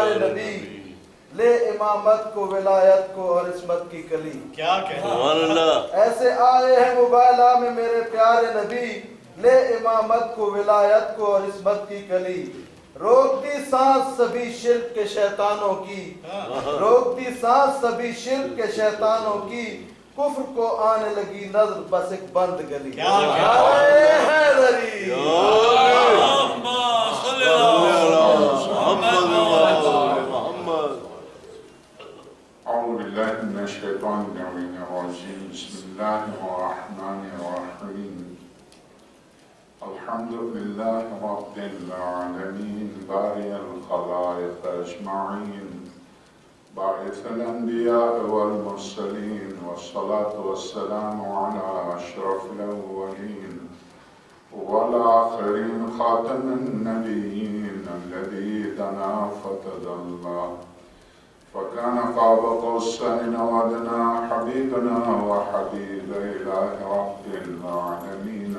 پیارے نبی، لے امامت کو، ولایت کو اور عصمت کی کلی۔ کیا کہنا، ایسے آئے ہیں مبالہ میں میرے پیارے نبی، لے امامت کو، ولایت کو اور عصمت کی کلی۔ روکتی سانس سبھی شرک کے شیطانوں کی، روکتی سانس سبھی شرک کے شیطانوں کی، کفر کو آنے لگی نظر بس ایک بند گلی۔ اے حیدری، أعوذ بالله من الشيطان الرجيم. بسم الله الرحمن الرحيم. الحمد لله رب العالمين بارئ الخلائق أجمعين باعث الأنبياء والمرسلين والصلاة والسلام على أشرف الأولين والآخرين خاتم النبيين الذي دنا فتدلى فكان قاب قوسين أو أدنى حبيبنا وحبيب إله رب العالمين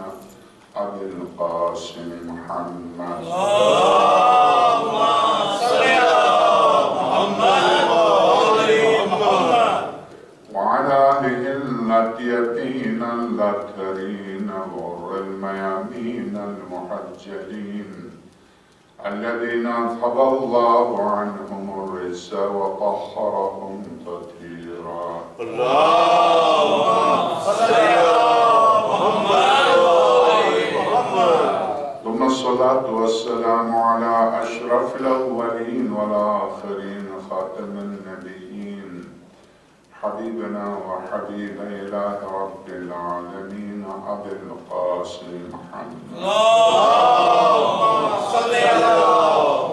أبي القاسم محمد اللهم صل على محمد وآل محمد وعلى آله الأطيبين الأطهرين غر الميامين المحجلين الذين أذهب الله عنهم الرجس وطهرهم تطهيرا. اللهم صل على محمد وآل محمد ثم الصلاة والسلام على أشرف الأولين والآخرين خاتم النبيين حبيبنا وحبيب إله رب العالمين أبي القاسم محمد. اللهم صل على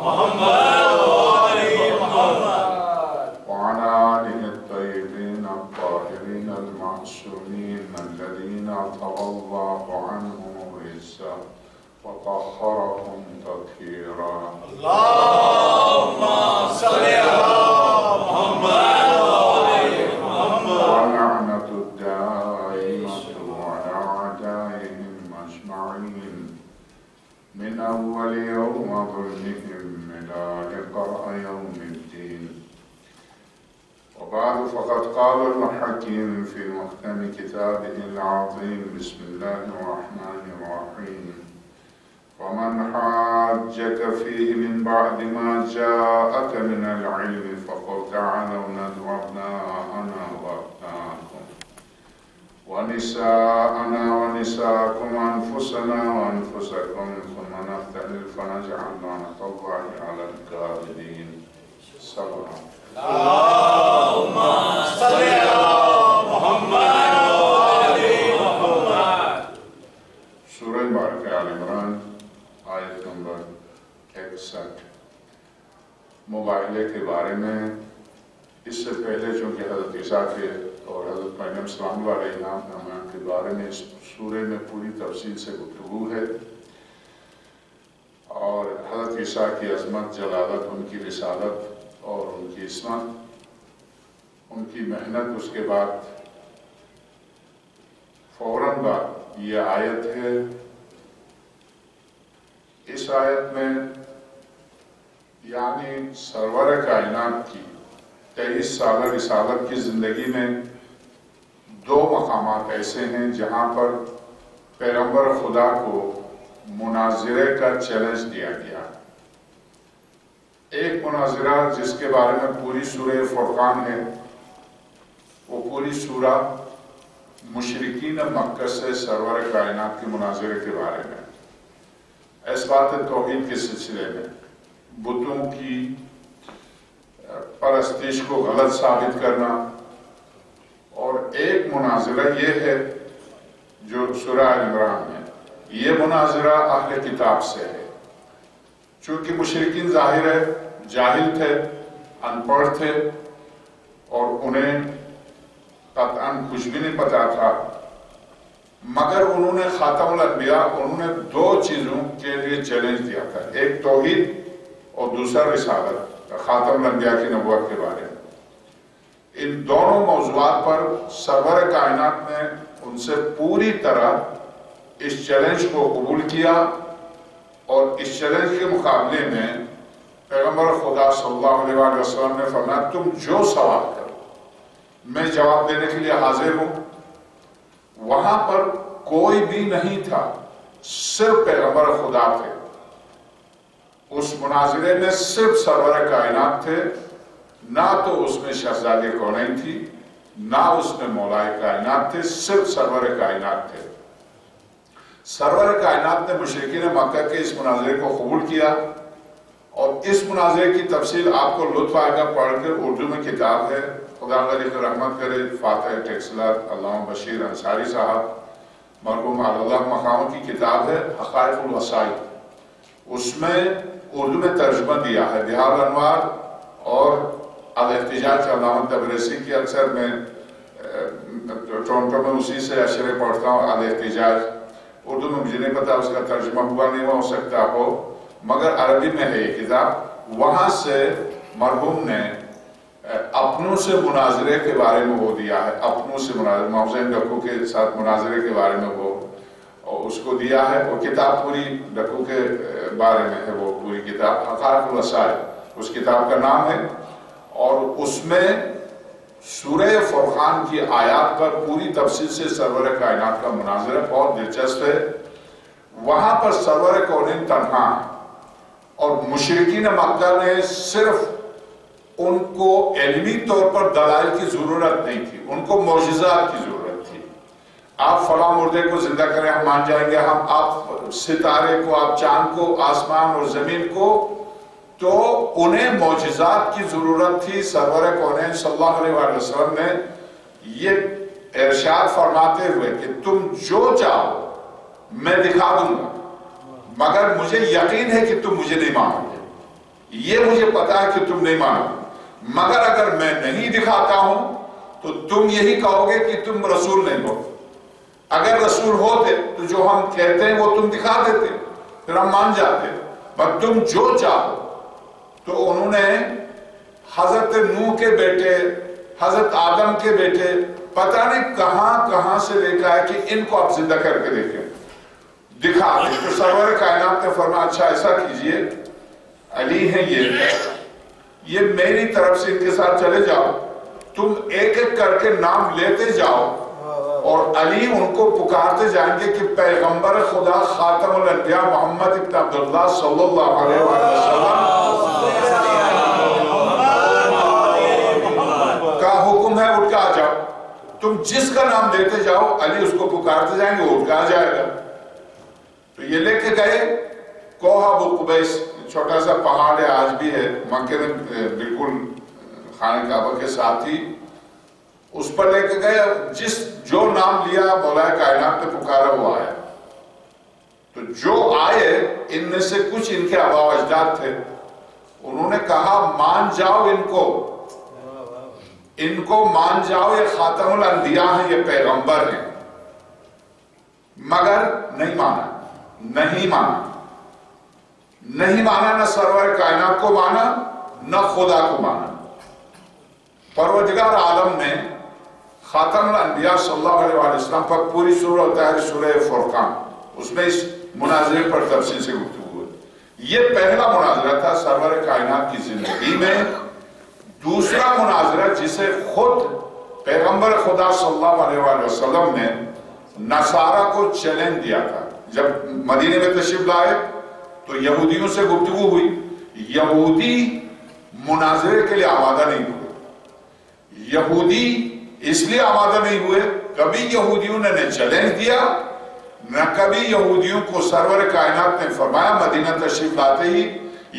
محمد وآل محمد وعلى آله الطيبين الطاهرين المعصومين الذين أذهب الله عنهم الرجس وطهرهم تطهيرا. اللهم صل على محمد وآل محمد ولعنة الدائمة على أعدائهم أجمعين من أول يوم ظلمهم إلى لقاء يوم الدين. وبعد فقد قال الحكيم في محكم كتابه العظيم بسم الله الرحمن الرحيم ومن حاجك فيه من بعد ما جاءك من العلم فقل تعالوا ندعو أبناءنا وأبناءكم ونساءنا ونساءكم وأنفسنا وأنفسكم ثم نختلف فنجعل لعنة الله على الكاذبين. صلى اللهم صل على محمد وآل محمد. سورہ بارکہ آل عمران آیت نمبر 61 مباہلے کے بارے میں اس سے پہلے چونکہ حضرت عیسیٰ کے اور حضرت مریم السلام علیہ السلام کے بارے میں اس سورہ میں پوری تفصیل سے گفتگو ہے اور حضرت عیسیٰ کی عظمت، جلالت، ان کی رسالت اور ان کی عصمت، ان کی محنت، اس کے بعد فوراً بعد یہ آیت ہے۔ اس آیت میں یعنی سرور کائنات کی 23 سالہ رسالت کی زندگی میں دو مقامات ایسے ہیں جہاں پر پیغمبر خدا کو مناظرے کا چیلنج دیا گیا۔ ایک مناظرہ جس کے بارے میں پوری سورہ فرقان ہے، وہ پوری سورہ مشرکین مکہ سے سرور کائنات کے مناظرے کے بارے میں، اثبات توحید کے سلسلے میں، بتوں کی پرستش کو غلط ثابت کرنا، اور ایک مناظرہ یہ ہے جو سورہ آل عمران ہے، یہ مناظرہ اہل کتاب سے ہے۔ چونکہ مشرکین ظاہر ہے جاہل تھے، ان پڑھ تھے اور انہیں قطعاً کچھ بھی نہیں پتا تھا، مگر انہوں نے خاتم الانبیاء، انہوں نے دو چیزوں کے لیے چیلنج دیا تھا، ایک توحید اور دوسرا رسالت، خاتم الانبیاء کی نبوت کے بارے میں۔ ان دونوں موضوعات پر سرور کائنات نے ان سے پوری طرح اس چیلنج کو قبول کیا، اور اس چیلنج کے مقابلے میں پیغمبر خدا صلی اللہ علیہ وآلہ وسلم نے فرمایا تم جو سوال کرو میں جواب دینے کے لیے حاضر ہوں. وہاں پر کوئی بھی نہیں تھا، صرف پیغمبر خدا تھے. اس مناظرے میں صرف سرور کائنات تھے، نہ تو اس میں شہزادی کونین تھی، نہ اس میں مولائے کائنات تھے، صرف سرور کائنات تھے. سرور کائنات نے مشرکین مکہ کے اس مناظرے کو قبول کیا، اور اس مناظرے کی تفصیل آپ کو لطف آئے گا پڑھ کر. اردو میں کتاب ہے، خدا علیہ کو رحمت کرے، فاتح ٹیکسلر علامہ بشیر انصاری صاحب مرحوم اللہ مقاموں کی کتاب ہے حقائق الوسائل. اس میں اردو میں ترجمہ دیا ہے بہار الانوار اور الاحتجاج علامہ تبریسی کی. اکثر میں ٹورنٹو میں اسی سے اشرے پڑھتا ہوں. الاحتجاج اردو میں مجھے نہیں پتا اس کا ترجمہ ہوا نہیں ہو سکتا ہو، مگر عربی میں ہے یہ کتاب. وہاں سے مرحوم نے اپنوں سے مناظرے کے بارے میں وہ دیا ہے، اپنوں سے مناظرے، محسن ڈکو کے ساتھ مناظرے کے بارے میں وہ اس کو دیا ہے. وہ کتاب پوری ڈکو کے بارے میں ہے، وہ پوری کتاب حقائق الوسائل اس کتاب کا نام ہے. اور اس میں سورہ فرقان کی آیات پر پوری تفصیل سے سرور کائنات کا مناظرہ بہت دلچسپ ہے. وہاں پر سرور کونین تنہا ہے، اور مشرکین مکہ نے صرف ان کو علمی طور پر دلائل کی ضرورت نہیں تھی، ان کو معجزات کی ضرورت تھی. آپ فلاں مردے کو زندہ کریں ہم مان جائیں گے، ہم آپ ستارے کو، آپ چاند کو، آسمان اور زمین کو. تو انہیں معجزات کی ضرورت تھی. سرور کونین صلی اللہ علیہ وآلہ وسلم نے یہ ارشاد فرماتے ہوئے کہ تم جو چاہو میں دکھا دوں گا، مگر مجھے یقین ہے کہ تم مجھے نہیں مانو گے. یہ مجھے پتا ہے کہ تم نہیں مانو گے، مگر اگر میں نہیں دکھاتا ہوں تو تم یہی کہو گے کہ تم رسول نہیں ہو. اگر رسول ہوتے تو جو ہم کہتے ہیں وہ تم دکھا دیتے، پھر ہم مان جاتے. پر تم جو چاہو. تو انہوں نے حضرت نوح کے بیٹے، حضرت آدم کے بیٹے، پتہ نہیں کہاں کہاں سے لے کے آئے کہ ان کو آپ زندہ کر کے دیکھیں، دکھا دیں. تو سرور کائنات نے فرمایا اچھا ایسا کیجئے، علی ہیں یہ میری طرف سے ان کے ساتھ چلے جاؤ، تم ایک ایک کر کے نام لیتے جاؤ، اور علی ان کو پکارتے جائیں گے کہ پیغمبر خدا خاتم الانبیاء محمد ابن عبداللہ صلی اللہ علیہ وسلم کا حکم ہے اٹھ کے آ جاؤ. تم جس کا نام دیتے جاؤ علی اس کو پکارتے جائیں گے، اٹھ کے آ جائے گا. تو یہ لے کے گئے کوہ ابو قبیس، چھوٹا سا پہاڑ ہے آج بھی ہے مکے میں، بالکل خانہ کعبہ کے ساتھ ہی. اس پر لے کے گئے، جو نام لیا مولا کائنات نے پکارا وہ آیا. تو جو آئے ان میں سے کچھ ان کے آبا و اجداد تھے. انہوں نے کہا مان جاؤ ان کو مان جاؤ، یہ خاتم الانبیاء ہیں، یہ پیغمبر ہیں. مگر نہیں مانا، نہ سرور کائنات کو مانا، نہ خدا کو مانا. پروردگار عالم نے خاتم الانبیاء صلی اللہ علیہ وسلم پر پوری سورہ ہوتا ہے سورہ فرقان، اس میں اس مناظرے پر تفصیل سے گفتگو ہے. یہ پہلا مناظرہ تھا سرور کائنات کی زندگی میں. دوسرا مناظرہ جسے خود پیغمبر خدا صلی اللہ علیہ وسلم نے نصارہ کو چیلنج دیا تھا. جب مدینے میں تشریف لائے تو یہودیوں سے گفتگو ہوئی. یہودی مناظرے کے لیے آمادہ نہیں ہوئے. یہودی اس لیے آمادہ نہیں ہوئے، کبھی یہودیوں نے چیلنج دیا، نہ کبھی یہودیوں کو سرور کائنات نے فرمایا. مدینہ تشریف لاتے ہی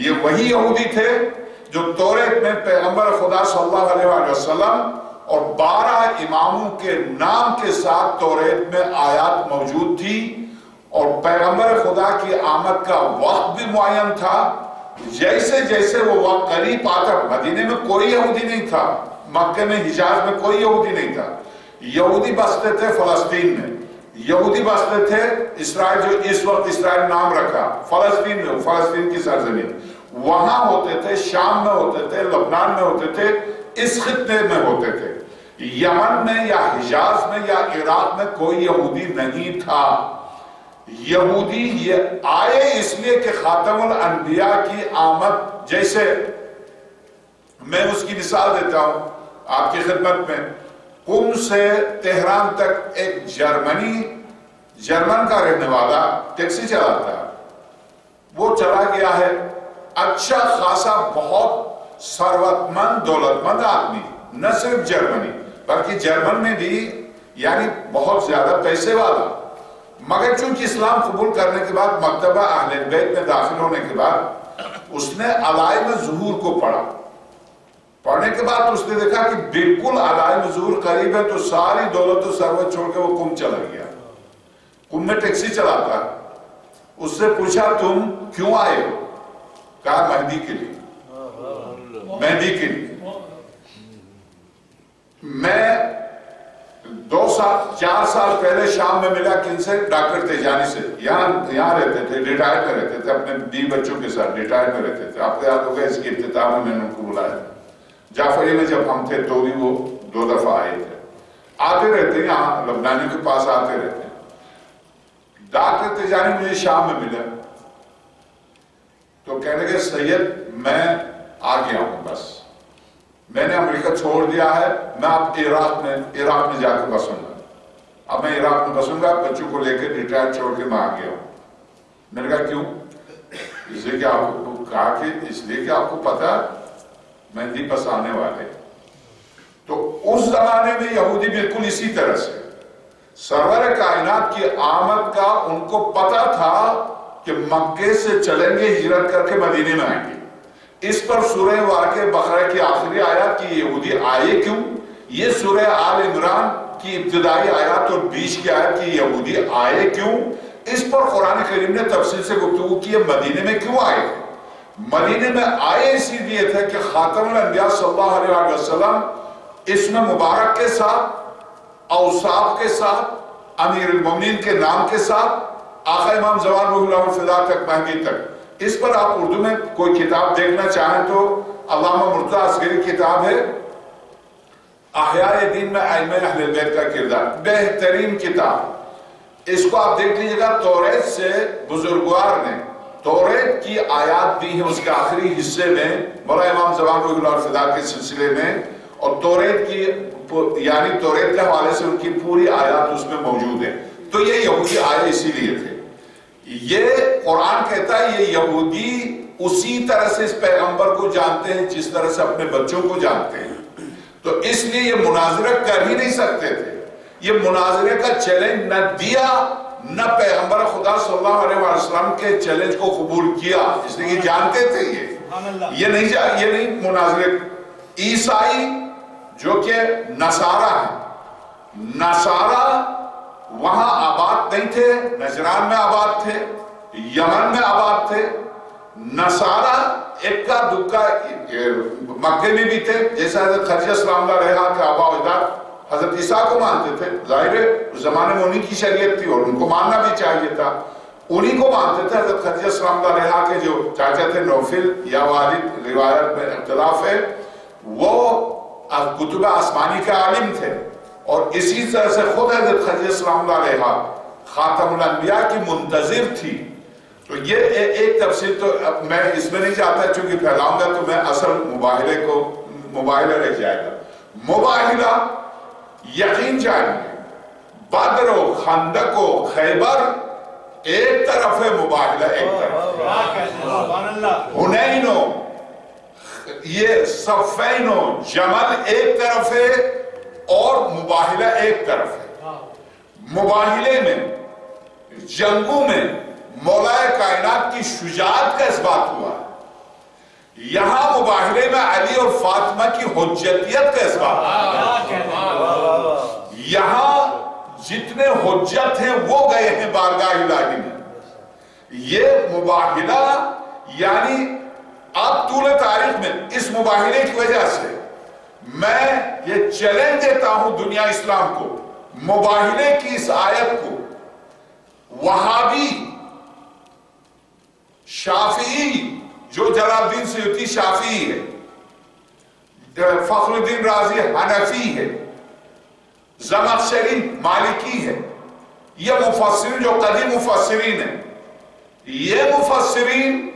یہ وہی یہودی تھے جو توریت میں پیغمبر خدا صلی اللہ علیہ وسلم اور 12 اماموں کے نام کے ساتھ توریت میں آیات موجود تھی، اور پیغمبر خدا کی آمد کا وقت بھی معین تھا. جیسے جیسے وہ وقت قریب آتا، مدینے میں کوئی یہودی نہیں تھا، مکہ میں حجاز میں کوئی یہودی نہیں تھا. یہودی بستے تھے فلسطین میں، یہودی بستے تھے اسرائیل، جو اس وقت اسرائیل نام رکھا، فلسطین میں، فلسطین کی سرزمین، وہاں ہوتے تھے، شام میں ہوتے تھے، لبنان میں ہوتے تھے، اس خطے میں ہوتے تھے. یمن میں یا حجاز میں یا عراق میں کوئی یہودی نہیں تھا. یہودی یہ آئے اس لیے کہ خاتم الانبیاء کی آمد، جیسے میں اس کی مثال دیتا ہوں آپ کی خدمت میں، قم سے تہران تک ایک جرمن کا رہنے والا ٹیکسی چلاتا ہے، وہ چلا گیا ہے، اچھا خاصا بہت ثروت مند دولت مند آدمی، نہ صرف جرمنی بلکہ جرمن میں بھی یعنی بہت زیادہ پیسے والا، مگر چونکہ اسلام قبول کرنے کے بعد مکتبہ اہل بیت میں داخل ہونے کے بعد اس نے علائم ظہور کو پڑھا، پڑھنے کے بعد اس نے دیکھا کہ بالکل علائم ظہور قریب ہے، تو ساری دولت و ثروت چھوڑ کے وہ قم چلا گیا، قم میں ٹیکسی چلاتا، اس سے پوچھا تم کیوں آئے ہو؟ کہا مہدی کے لیے، مہدی کے لیے۔ میں 4 سال پہلے شام میں ملا کن سے؟ ڈاکٹر تیجانی سے، یہاں رہتے تھے، ریٹائر میں رہتے تھے، اپنے 20 بچوں کے ساتھ ریٹائر میں رہتے تھے، آپ کو یاد ہوگا اس کے افتتاح میں نے ان کو بلایا، جعفری میں جب ہم تھے تو بھی وہ 2 دفعہ آئے تھے، آتے رہتے ہیں یہاں لبنانیوں کے پاس آتے رہتے ہیں۔ ڈاکٹر تیجانی مجھے شام میں ملا تو کہنے لگے سید میں آ گیا ہوں، بس میں نے امریکہ چھوڑ دیا ہے، میں اب عراق میں جا کے بسوں گا، اب میں عراق میں بسوں گا، بچوں کو لے کے ریٹائر چھوڑ کے میں آ گیا ہوں۔ میں نے کہا کیوں؟ اس لیے کہ آپ کو کہا کہ اس لیے کہ آپ کو پتا مہدی پس آنے والے۔ تو اس زمانے میں یہودی بالکل اسی طرح سے سرور کائنات کی آمد کا ان کو پتا تھا کہ مکے سے چلیں گے، ہجرت کر کے مدینے میں آئیں گے۔ اس پر سورہ واقعہ بقرہ کی آخری آیات کی یہودی آئے کیوں، یہ سورہ آل عمران کی ابتدائی آیات اور 20 کی آیت کی یہودی آئے کیوں، اس پر قرآن کریم نے تفصیل سے گفتگو کی ہے۔ مدینے میں کیوں آئے؟ مدینے میں آئے اسی لیے تھے کہ خاتم الانبیاء صلی اللہ علیہ وسلم اسم مبارک کے ساتھ، اوصاف کے ساتھ، امیر المومنین کے نام کے ساتھ، آقا امام زمان روح اللہ الفدا تک، مہدی تک۔ اس پر آپ اردو میں کوئی کتاب دیکھنا چاہیں تو علامہ مرتضیٰ اصغری کتاب ہے احیاء دین میں ائمہ اہل بیت کا کردار، بہترین کتاب، اس کو آپ دیکھ لیجیے گا۔ توریت سے بزرگوار نے توریت کی آیات دی ہیں اس کے آخری حصے میں، مولا امام زمان روح اللہ الفدا کے سلسلے میں، اور توریت کی یعنی توریت کے حوالے سے ان کی پوری آیات اس میں موجود ہیں۔ تو یہ یہودی آئے اسی لیے تھے۔ یہ قرآن کہتا ہے یہ یہودی اسی طرح سے اس پیغمبر کو جانتے ہیں جس طرح سے اپنے بچوں کو جانتے ہیں، تو اس لیے یہ مناظرہ کر ہی نہیں سکتے تھے۔ یہ مناظرے کا چیلنج نہ دیا، نہ پیغمبر خدا صلی اللہ علیہ وسلم کے چیلنج کو قبول کیا، اس لیے یہ جانتے تھے یہ نہیں مناظرے۔ عیسائی جو کہ نصارہ ہیں، نصارہ وہاں آباد نہیں تھے، نجران میں آباد تھے، یمن میں آباد تھے۔ نصارہ ایک کا دکا مکے میں بھی تھے، جیسا حضرت خدیجہ سلام اللہ علیہا کے آبا و اجداد حضرت عیسیٰ کو مانتے تھے، ظاہر ہے اس زمانے میں انہی کی شریعت تھی اور ان کو ماننا بھی چاہیے تھا، انہی کو مانتے تھے۔ حضرت خدیجہ سلام اللہ علیہا کے جو چاچا تھے نوفل یا والد، روایت میں اختلاف ہے، وہ کتب آسمانی کا عالم تھے، اور اسی طرح سے خود حضرت خدیجہ سلام اللہ علیہا خاتم الانبیاء کی منتظر تھی۔ تو یہ ایک تفصیل تو میں اس میں نہیں چاہتا، چونکہ پھیلاؤں گا تو میں اصل مباہلہ رہ جائے گا۔ مباہلہ یقین جانیے، بدر و خندق و خیبر ایک طرف ہے، مباہلہ ایک طرف ہے، حنین و یہ صفین و جمل ایک طرف ہے اور مباہلہ ایک طرف ہے۔ مباہلے میں، جنگوں میں مولا کائنات کی شجاعت کا اثبات ہوا ہے، یہاں مباہلے میں علی اور فاطمہ کی حجتیت کا اثبات ہوا ہے۔ یہاں جتنے حجت ہیں وہ گئے ہیں بارگاہ الہی میں۔ یہ مباہلہ یعنی اب طول تاریخ میں اس مباہلے کی وجہ سے میں یہ چیلنج دیتا ہوں دنیا اسلام کو، مباہلے کی اس آیت کو وہابی، شافعی جو جلال الدین سیوطی شافعی ہے، فخر الدین رازی حنفی ہے، زمخشری مالکی ہے، یہ مفسرین جو قدیم مفسرین ہیں، یہ مفسرین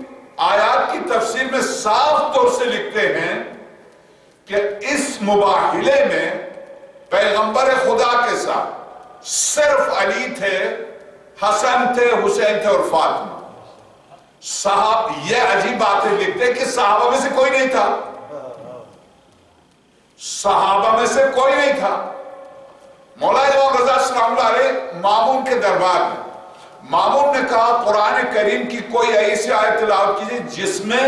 آیات کی تفسیر میں صاف طور سے لکھتے ہیں کہ اس مباہلے میں پیغمبر خدا کے ساتھ صرف علی تھے، حسن تھے، حسین تھے اور فاطمہ۔ یہ عجیب باتیں لکھتے کہ صحابہ میں سے کوئی نہیں تھا، صحابہ میں سے کوئی نہیں تھا۔ مولا امام رضا السلام علیہ مامون کے دربار میں، مامون نے کہا قرآن کریم کی کوئی ایسی آیت تلاوت کیجیے جس میں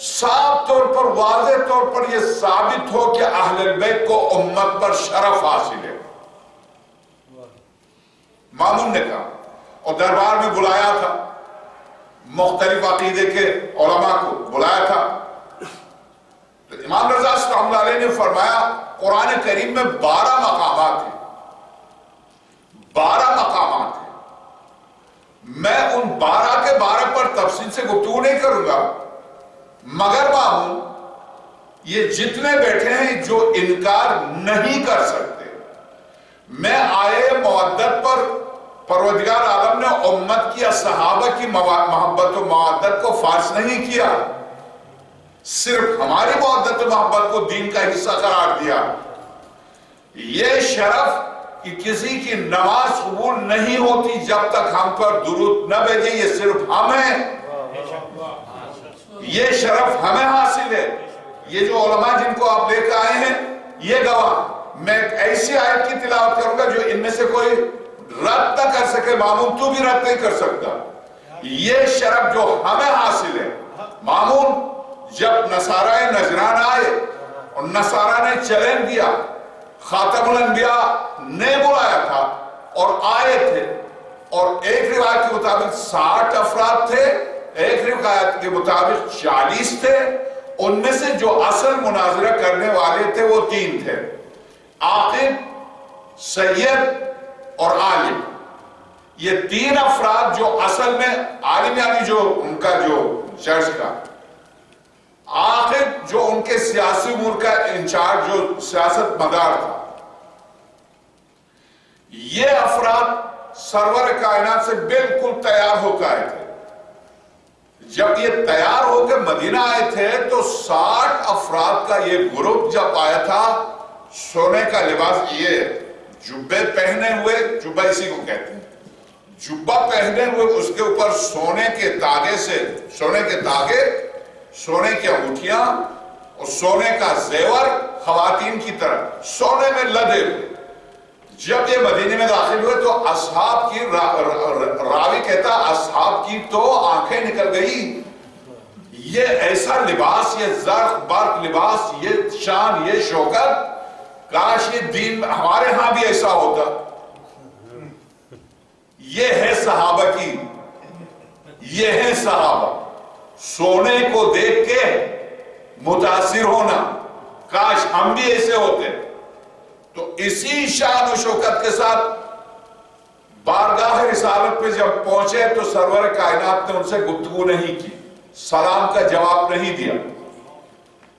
صاف طور پر، واضح طور پر یہ ثابت ہو کہ اہل البیت کو امت پر شرف حاصل ہے۔ مامون نے کہا اور دربار میں بلایا تھا، مختلف عقیدے کے علماء کو بلایا تھا، تو امام رضا السلام علیہ نے فرمایا قرآن کریم میں 12 مقامات ہیں، 12 مقامات ہیں، میں ان 12 کے 12 پر تفصیل سے گفتگو نہیں کروں گا، مگر مامون یہ جتنے بیٹھے ہیں جو انکار نہیں کر سکتے، میں آئے مودت پر پروردگار عالم نے امت کی، صحابہ کی محبت و مودت کو فارس نہیں کیا، صرف ہماری محبت و محبت کو دین کا حصہ قرار دیا۔ یہ شرف کہ کسی کی نماز قبول نہیں ہوتی جب تک ہم پر درود نہ بھیجے، یہ صرف ہمیں، یہ شرف ہمیں حاصل ہے۔ یہ جو علماء جن کو آپ لے کے آئے ہیں یہ گواہ، میں ایک ایسی آیت کی تلاوت کروں گا جو ان میں سے کوئی رد نہ کر سکے، مامون تو بھی رد نہیں کر سکتا۔ یہ شرف جو ہمیں حاصل ہے، مامون جب نصارہ نجران آئے اور نصارہ نے چیلنج دیا، خاتم الانبیاء نے بلایا تھا اور آئے تھے، اور ایک روایت کے مطابق 60 افراد تھے، ایک روایت کے مطابق 40 تھے، ان میں سے جو اصل مناظرہ کرنے والے تھے وہ 3 تھے، عاقب، سید اور عالم۔ یہ 3 افراد جو اصل میں، عالم یعنی جو ان کا جو چرچ کا، عاقب جو ان کے سیاسی امور کا انچارج، جو سیاست مدار تھا، یہ افراد سرور کائنات سے بالکل تیار ہو کے آئے تھے۔ جب یہ تیار ہو کے مدینہ آئے تھے تو 60 افراد کا یہ گروپ جب آیا تھا، سونے کا لباس، یہ جبے پہنے ہوئے، جبہ اسی کو کہتے ہیں، جبہ پہنے ہوئے، اس کے اوپر سونے کے تاگے سے، سونے کے تاگے، سونے کی انگوٹھیاں اور سونے کا زیور، خواتین کی طرح سونے میں لدے ہوئے۔ جب یہ مدینے میں داخل ہوئے تو اصحاب کی، راوی کہتا اصحاب کی تو آنکھیں نکل گئی، یہ ایسا لباس، یہ زرق برق لباس، یہ شان، یہ شوکت، کاش یہ دین ہمارے ہاں بھی ایسا ہوتا۔ یہ ہے صحابہ کی، یہ ہے صحابہ، سونے کو دیکھ کے متاثر ہونا، کاش ہم بھی ایسے ہوتے۔ تو اسی شان و شوکت کے ساتھ بارگاہ رسالت پہ جب پہنچے تو سرور کائنات نے ان سے گفتگو نہیں کی، سلام کا جواب نہیں دیا۔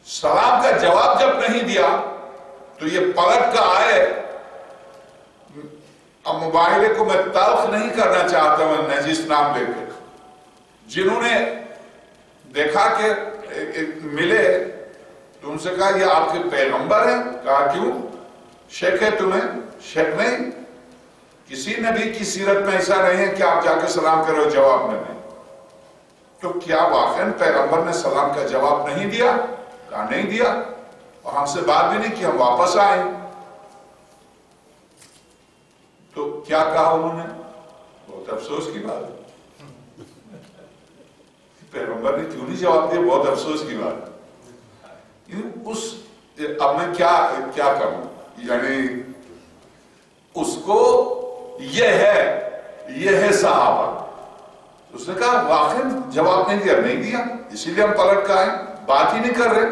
سلام کا جواب جب نہیں دیا تو یہ پلٹ کر آئے۔ اب مباہلے کو میں تلخ نہیں کرنا چاہتا ہوں نجیس نام لے کے، جنہوں نے دیکھا کہ ملے تو ان سے کہا یہ آپ کے پیغمبر ہیں؟ کہا کیوں؟ شک ہے تمہیں؟ شک نہیں، کسی نبی کی سیرت میں ایسا نہیں ہے کہ آپ جا کے سلام کرو جواب میں نہیں۔ تو کیا واقعاً پیغمبر نے سلام کا جواب نہیں دیا؟ کہا نہیں دیا، اور ہم سے بات بھی نہیں کہ ہم واپس آئیں۔ تو کیا کہا انہوں نے؟ بہت افسوس کی بات ہے، پیغمبر نے کیوں نہیں جواب دیا، بہت افسوس کی بات ہے۔ اب میں کیا کروں، یعنی اس کو یہ ہے صحابہ۔ اس نے کہا واقعی جواب نہیں دیا، اسی لیے ہم پلٹ کر آئے، بات ہی نہیں کر رہے۔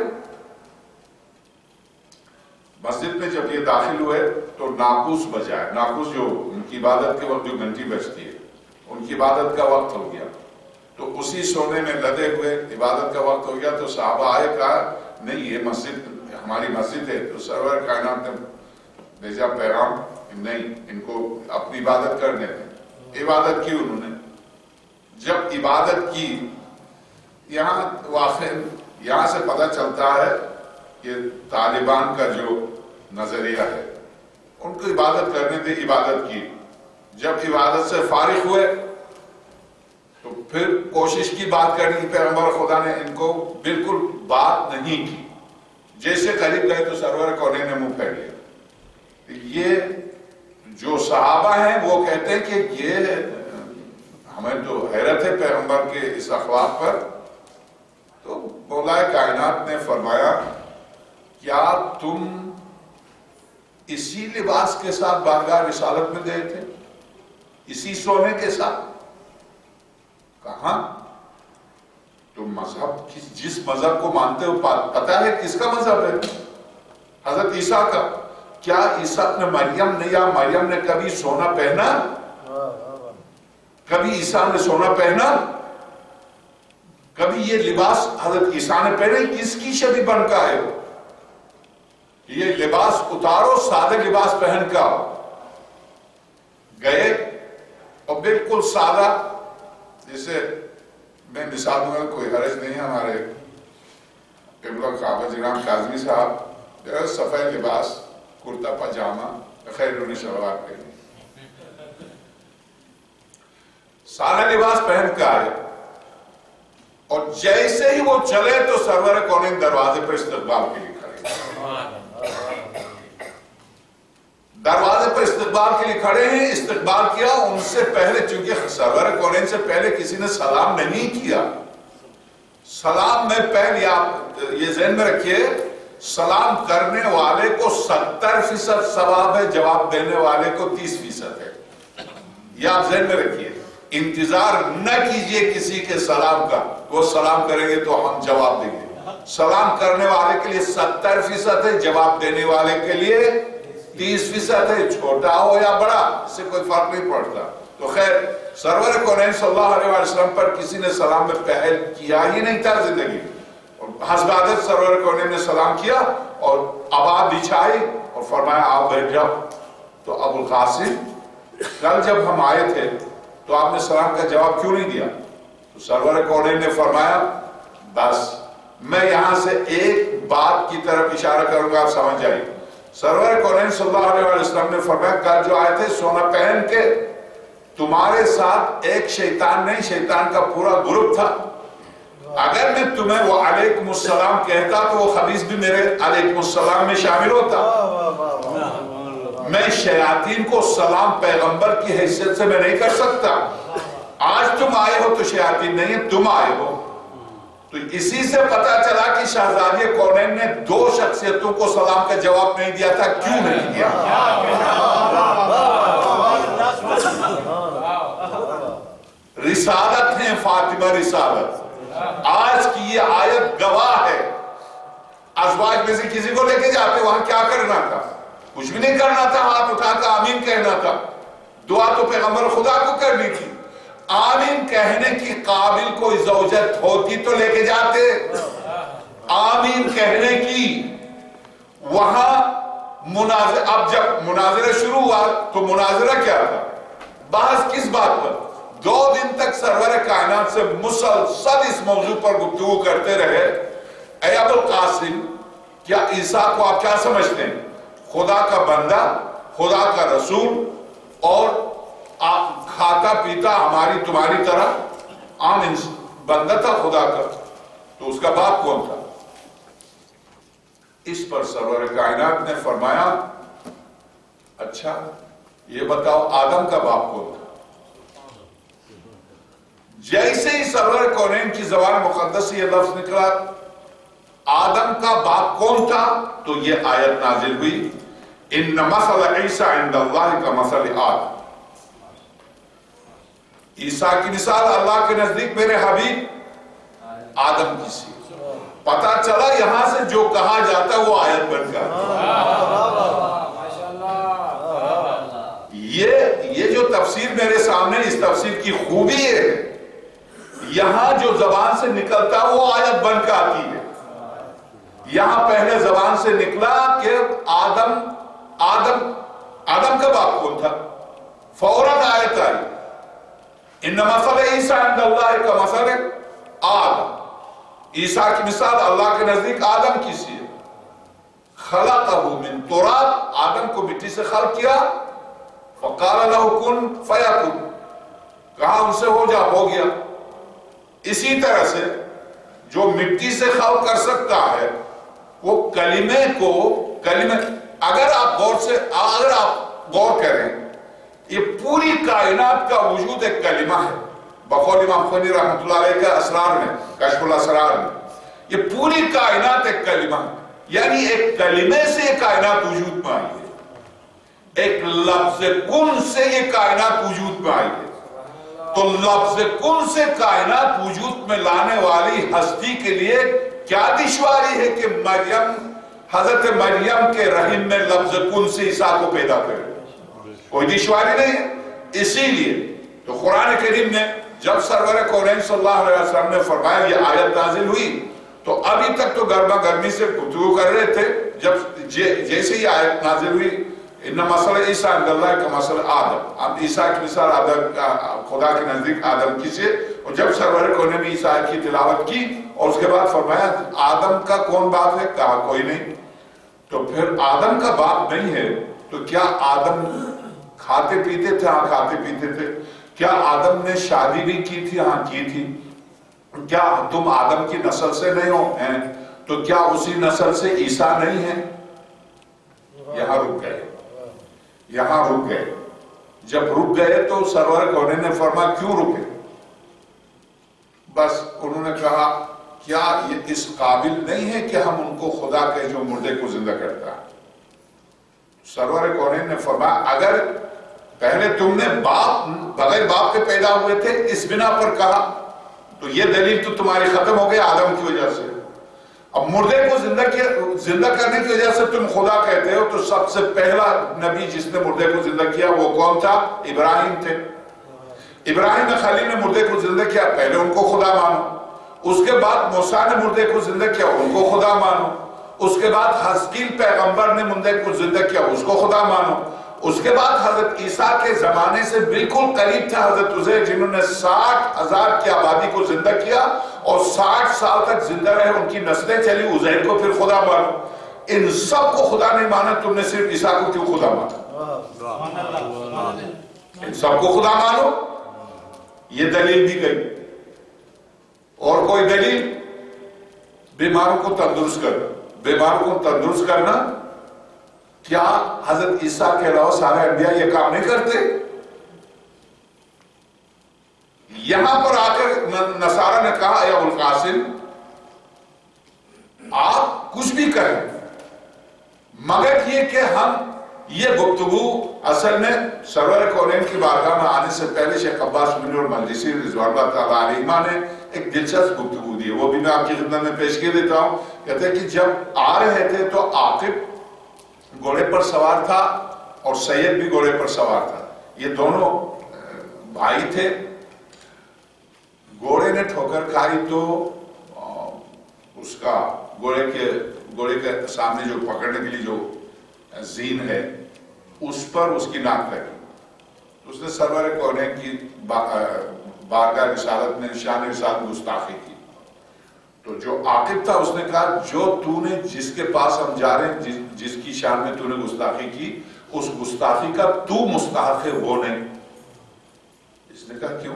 مسجد میں جب یہ داخل ہوئے تو ناقوس بجائے، ناقوس جو ان کی عبادت کے وقت جو گھنٹی بجتی ہے، ان کی عبادت کا وقت ہو گیا، تو اسی سونے میں لدے ہوئے عبادت کا وقت ہو گیا۔ تو صحابہ آئے، کہا نہیں یہ مسجد ہماری مسجد ہے۔ تو سرور کائنات نے بھیجا پیغام نہیں ان کو اپنی عبادت کرنے دیں. عبادت کی انہوں نے. جب عبادت کی یہاں سے پتہ چلتا ہے کہ طالبان کا جو نظریہ ہے ان کو عبادت کرنے دے. عبادت کی. جب عبادت سے فارغ ہوئے تو پھر کوشش کی بات کرنے کی. پیغمبر خدا نے ان کو بالکل بات نہیں کی. جیسے قریب گئے تو سرور کونین نے منہ پھیر لیا. یہ جو صحابہ ہیں وہ کہتے ہیں کہ یہ ہمیں تو حیرت ہے پیغمبر کے اس اخلاق پر. تو مولا کائنات نے فرمایا کیا تم اسی لباس کے ساتھ بارگاہ رسالت میں گئے تھے؟ اسی سونے کے ساتھ؟ کہاں؟ تم مذہب جس مذہب کو مانتے ہو پتا ہے کس کا مذہب ہے؟ حضرت عیسیٰ کا. کیا عیسیٰ ابن مریم نے یا مریم نے کبھی سونا پہنا؟ کبھی عیسیٰ نے سونا پہنا؟ کبھی یہ لباس حضرت عیسیٰ نے پہنا؟ کس کی شبیہ بن کا ہے؟ یہ لباس اتارو، سادہ لباس پہن کا گئے اور بالکل سادہ. جیسے میں مثال دوں گا، کوئی حرج نہیں. ہمارے قبلہ کعبہ جناب کاظمی صاحب سفید لباس، کرتا پاجامہ، خیر انہوں نے شلوار پہنی، سادہ لباس پہن کے آئے اور جیسے ہی وہ چلے تو سرور کونین دروازے پر استقبال کے لیے کھڑے. دروازے پر استقبال کے لیے کھڑے ہیں. استقبال کیا. ان سے پہلے چونکہ سرور کونین سے پہلے کسی نے سلام نہیں کیا. سلام میں پہلے آپ یہ ذہن میں رکھیے، سلام کرنے والے کو 70% ثواب ہے، جواب دینے والے کو 30% ہے. یہ آپ ذہن میں رکھیے. انتظار نہ کیجئے کسی کے سلام کا. وہ سلام کریں گے تو ہم جواب دیں گے. سلام کرنے والے کے لیے 70% ہے، جواب دینے والے کے لیے 30% ہے. چھوٹا ہو یا بڑا اس سے کوئی فرق نہیں پڑتا. تو خیر سرور کونین صلی اللہ علیہ وسلم پر کسی نے سلام میں پہل کیا ہی نہیں تھا زندگی. حسب عادت سرور کونین نے سلام کیا اور ابا بچھائی اور فرمایا آپ بیٹھ جاؤ. تو ابو القاسم کل جب ہم آئے تھے تو آپ نے سلام کا جواب کیوں نہیں دیا؟ تو سرور کونین نے فرمایا بس میں یہاں سے ایک بات کی طرف اشارہ کروں گا، آپ سمجھ جائیے. سرور کونین صلی اللہ علیہ وسلم نے فرمایا کل جو آئے تھے سونا پہن کے، تمہارے ساتھ ایک شیطان نہیں، شیطان کا پورا گروپ تھا. اگر میں تمہیں وہ علیکم السلام کہتا تو وہ خبیث بھی میرے علیکم السلام میں شامل ہوتا. میں شیاطین کو سلام پیغمبر کی حیثیت سے میں نہیں کر سکتا. آج تم آئے ہو تو شیاطین نہیں ہے، تم آئے ہو. تو اسی سے پتا چلا کہ شہزادی کونین نے 2 شخصیتوں کو سلام کا جواب نہیں دیا تھا. کیوں نہیں دیا؟ رسالت ہے فاطمہ، رسالت. آج کی یہ آیت گواہ ہے. ازواج میں سے کسی کو لے کے جاتے وہاں کیا کرنا تھا؟ کچھ بھی نہیں کرنا تھا، ہاتھ اٹھا کر آمین کہنا تھا. دعا تو پیغمبر خدا کو کرنی تھی. آمین کہنے کی قابل کوئی زوجت ہوتی تو لے کے جاتے. آمین کہنے کی وہاں مناظرہ. اب جب مناظرہ شروع ہوا تو مناظرہ کیا تھا؟ بحث کس بات پر؟ 2 دن تک سرور کائنات سے مسلسل اس موضوع پر گفتگو کرتے رہے. اے ابو القاسم، کیا عیسیٰ کو آپ کیا سمجھتے ہیں؟ خدا کا بندہ، خدا کا رسول، اور کھاتا پیتا ہماری تمہاری طرح عام بندہ تھا خدا کا. تو اس کا باپ کون تھا؟ اس پر سرور کائنات نے فرمایا اچھا یہ بتاؤ آدم کا باپ کون تھا؟ جیسے ہی سرور کونین کی زبان مقدس سے یہ لفظ نکلا آدم کا باپ کون تھا تو یہ آیت نازل ہوئی ان مثل عیسیٰ عند اللہ کا مثل آدم. عیسیٰ کی مثال اللہ کے نزدیک میرے حبیب آدم کی سی. پتا چلا یہاں سے جو کہا جاتا وہ آیت بن جاتا. یہ جو تفسیر میرے سامنے اس تفسیر کی خوبی ہے، یہاں جو زبان سے نکلتا وہ آیت بن کے آتی ہے. یہاں پہلے زبان سے نکلا کہ آدم کا باپ کون تھا؟ فوراً آیت آئی ان مثل عیسیٰ عند اللہ کا مثل آدم، عیسیٰ کی مثال اللہ کے نزدیک آدم کی سی ہے، خلقہ من تراب، آدم کو مٹی سے خلق کیا، فقال لہ کن فیکن، کہا ان سے ہو جا، ہو گیا۔ اسی طرح سے جو مٹی سے خلق کر سکتا ہے وہ کلمے کو، اگر آپ غور کریں، یہ پوری کائنات کا وجود ایک کلمہ ہے۔ بقول امام خونی رحمۃ اللہ علیہ کا اسرار میں، کشف الاسرار میں، یہ پوری کائنات ایک کلمہ ہے، یعنی ایک کلمے سے یہ کائنات وجود میں آئی ہے، ایک لفظ کن سے یہ کائنات وجود میں آئی ہے۔ تو لفظ کن سے کائنات وجود میں لانے والی ہستی کے لیے کیا دشواری ہے کہ حضرت مریم کے رحم میں لفظ کن سے عیسیٰ کو پیدا کرے؟ کوئی دشواری نہیں ہے۔ اسی لیے تو قرآن کریم نے جب سرور کونین صلی اللہ علیہ وسلم نے فرمایا یہ آیت نازل ہوئی تو ابھی تک تو گرما گرمی سے گفتگو کر رہے تھے، جب جیسے یہ آیت نازل ہوئی ان مثل عیسیٰ عند اللہ کا مثل آدم، اب عیسیٰ کی مثال خدا کے نزدیک آدم کی سے، اور جب سرور کونین نے عیسیٰ کی تلاوت کی اور اس کے بعد فرمایا آدم کا کون باپ ہے؟ کہا کوئی نہیں۔ تو پھر آدم کا باپ نہیں ہے تو کیا آدم کھاتے پیتے تھے؟ ہاں کھاتے پیتے تھے۔ کیا آدم نے شادی بھی کی تھی؟ ہاں کی تھی۔ کیا تم آدم کی نسل سے نہیں ہو؟ ہیں۔ تو کیا اسی نسل سے عیسیٰ نہیں ہے؟ یہاں رک گئے۔ جب رک گئے تو سرور کونین نے فرمایا کیوں رکے؟ بس انہوں نے کہا کیا یہ اس قابل نہیں ہے کہ ہم ان کو خدا کہیں جو مردے کو زندہ کرتا ہے؟ سرور کونین نے فرمایا اگر پہلے تم نے بغیر باپ کے پیدا ہوئے تھے اس بنا پر کہا تو یہ دلیل تو تمہاری ختم ہو گئی آدم کی وجہ سے، اب مردے کو زندہ کرنے کی وجہ سے تم خدا کہتے ہو۔ تو سب سے پہلا نبی جس نے مردے کو زندہ کیا وہ کون تھا؟ ابراہیم تھے۔ ابراہیم خلیل نے مردے کو زندہ کیا، پہلے ان کو خدا مانو۔ اس کے بعد موسیٰ نے مردے کو زندہ کیا، ان کو خدا مانو۔ اس کے بعد حزقیل پیغمبر نے مردے کو زندہ کیا، اس کو خدا مانو۔ اس کے بعد حضرت عیسیٰ کے زمانے سے بالکل قریب تھا حضرت عزیر جنہوں نے 60,000 کی آبادی کو زندہ کیا اور 60 سال تک زندہ رہے، ان کی نسلیں چلی، عزیر کو پھر خدا مانو۔ ان سب کو خدا نہیں مانا، تم نے صرف عیسیٰ کو کیوں خدا مانا؟ ان سب کو خدا مانو، یہ دلیل دی گئی۔ اور کوئی دلیل؟ بیماروں کو تندرست کرنا۔ بیماروں کو تندرست کرنا کیا حضرت عیسیٰ کے علاوہ سارے انبیاء یہ کام نہیں کرتے؟ یہاں پر آ کر نصارہ نے کہا اے ابو القاسم آپ کچھ بھی کریں مگر یہ کہ ہم یہ گفتگو اصل میں سرور کونین کی بارگاہ میں آنے سے پہلے شیخ عباس بن المجلسی رضوان اللہ تعالیٰ علیہ نے ایک دلچسپ گفتگو دی، وہ بھی میں آپ کی خدمت میں پیش کر دیتا ہوں۔ کہتے ہیں کہ جب آ رہے تھے تو عاقب گھوڑے پر سوار تھا اور سید بھی گھوڑے پر سوار تھا، یہ دونوں بھائی تھے۔ گھوڑے نے ٹھوکر کھائی تو اس کا گھوڑے کے سامنے جو پکڑنے کے لیے جو زین ہے اس پر اس کی ناک لگی، اس نے سرور کونین کی بارگاہ رسالت میں شان رسالت گستاخی کی۔ تو جو عاقب تھا اس نے کہا جو تو نے جس کے پاس ہم جا رہے ہیں جس کی شان میں تو نے گستاخی کی اس گستاخی کا تو مستحق ہے وہ نہیں۔ اس نے کہا کیوں؟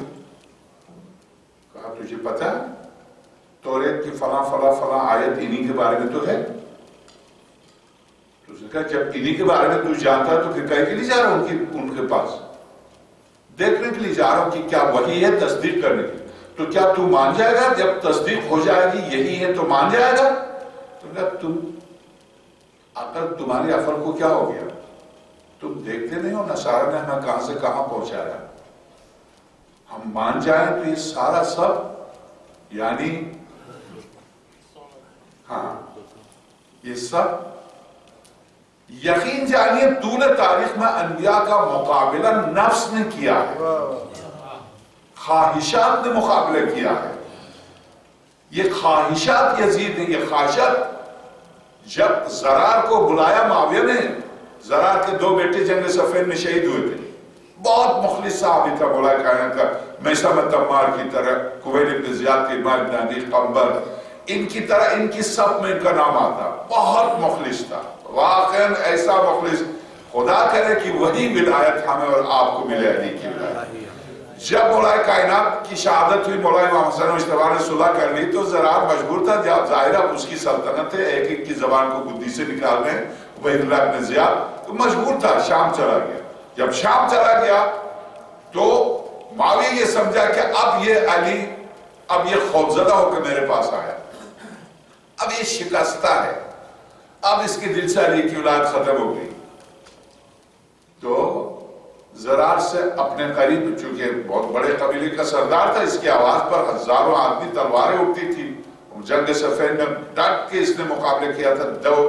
کہا تجھے پتہ ہے توریت کی فلاں فلاں فلاں آیت انہی کے بارے میں تو ہے۔ تو اس نے کہا جب انہی کے بارے میں تو جانتا ہے تو پھر کہے کے لیے جا رہا ہوں ان کے پاس، دیکھنے کے لیے جا رہا ہوں کہ کیا وہی ہے، تصدیق کرنے کی۔ تو کیا تو مان جائے گا جب تصدیق ہو جائے گی یہی ہے تو مان جائے گا؟ تو کہا تمہاری عقل کو کیا ہو گیا؟ تم دیکھتے نہیں ہو نصارہ نے ہمیں کہاں سے کہاں پہنچایا؟ ہم مان جائیں تو یہ سارا سب یعنی ہاں یہ سب یقین جانیے طول تاریخ میں انبیاء کا مقابلہ نفس نے کیا ہے، خواہشات نے مقابلہ کیا ہے۔ یہ خواہشات یزید ہیں، یہ خواہشات جب زرار کو بلایا معاویہ نے زرار کے 2 بیٹے جنگ صفین میں شہید ہوئے تھے. بہت مخلص صحابی تھا مولا کائنات کا. میثم تمار کی طرح، قبیل ابن زیاد کے امام ابن عدی قنبر، ان کی طرح ان کی سب میں ان کا نام آتا. بہت مخلص تھا، واقعاً ایسا مخلص. خدا کرے کہ وہی ولایت ہمیں اور آپ کو ملے، علی کی ولایت. جب مولا کائنات کی شہادت ہوئی، مولا امام حسن مجتبیٰ نے صلح کر لی، تو زرار مجبور تھا. جب ظاہرہ اس کی سلطنت ہے، ایک ایک کی زبان کو گدی سے نکالنے، عبید اللہ ابن زیاد، تو مجبور تھا، شام چلا گیا. جب شام چلا گیا تو معاویہ یہ سمجھا کہ اب یہ علی، اب یہ خوفزدہ ہو کے میرے پاس آیا، اب یہ شکستہ ہے، اب اس کے دل سے علی کی اولاد ختم ہو گئی. تو زرار سے اپنے قریب، چونکہ بہت بڑے قبیلے کا سردار تھا، اس کی آواز پر ہزاروں آدمی تلواریں اٹھتی تھی. جنگ صفین میں ڈٹ کے اس نے مقابلے کیا تھا. 2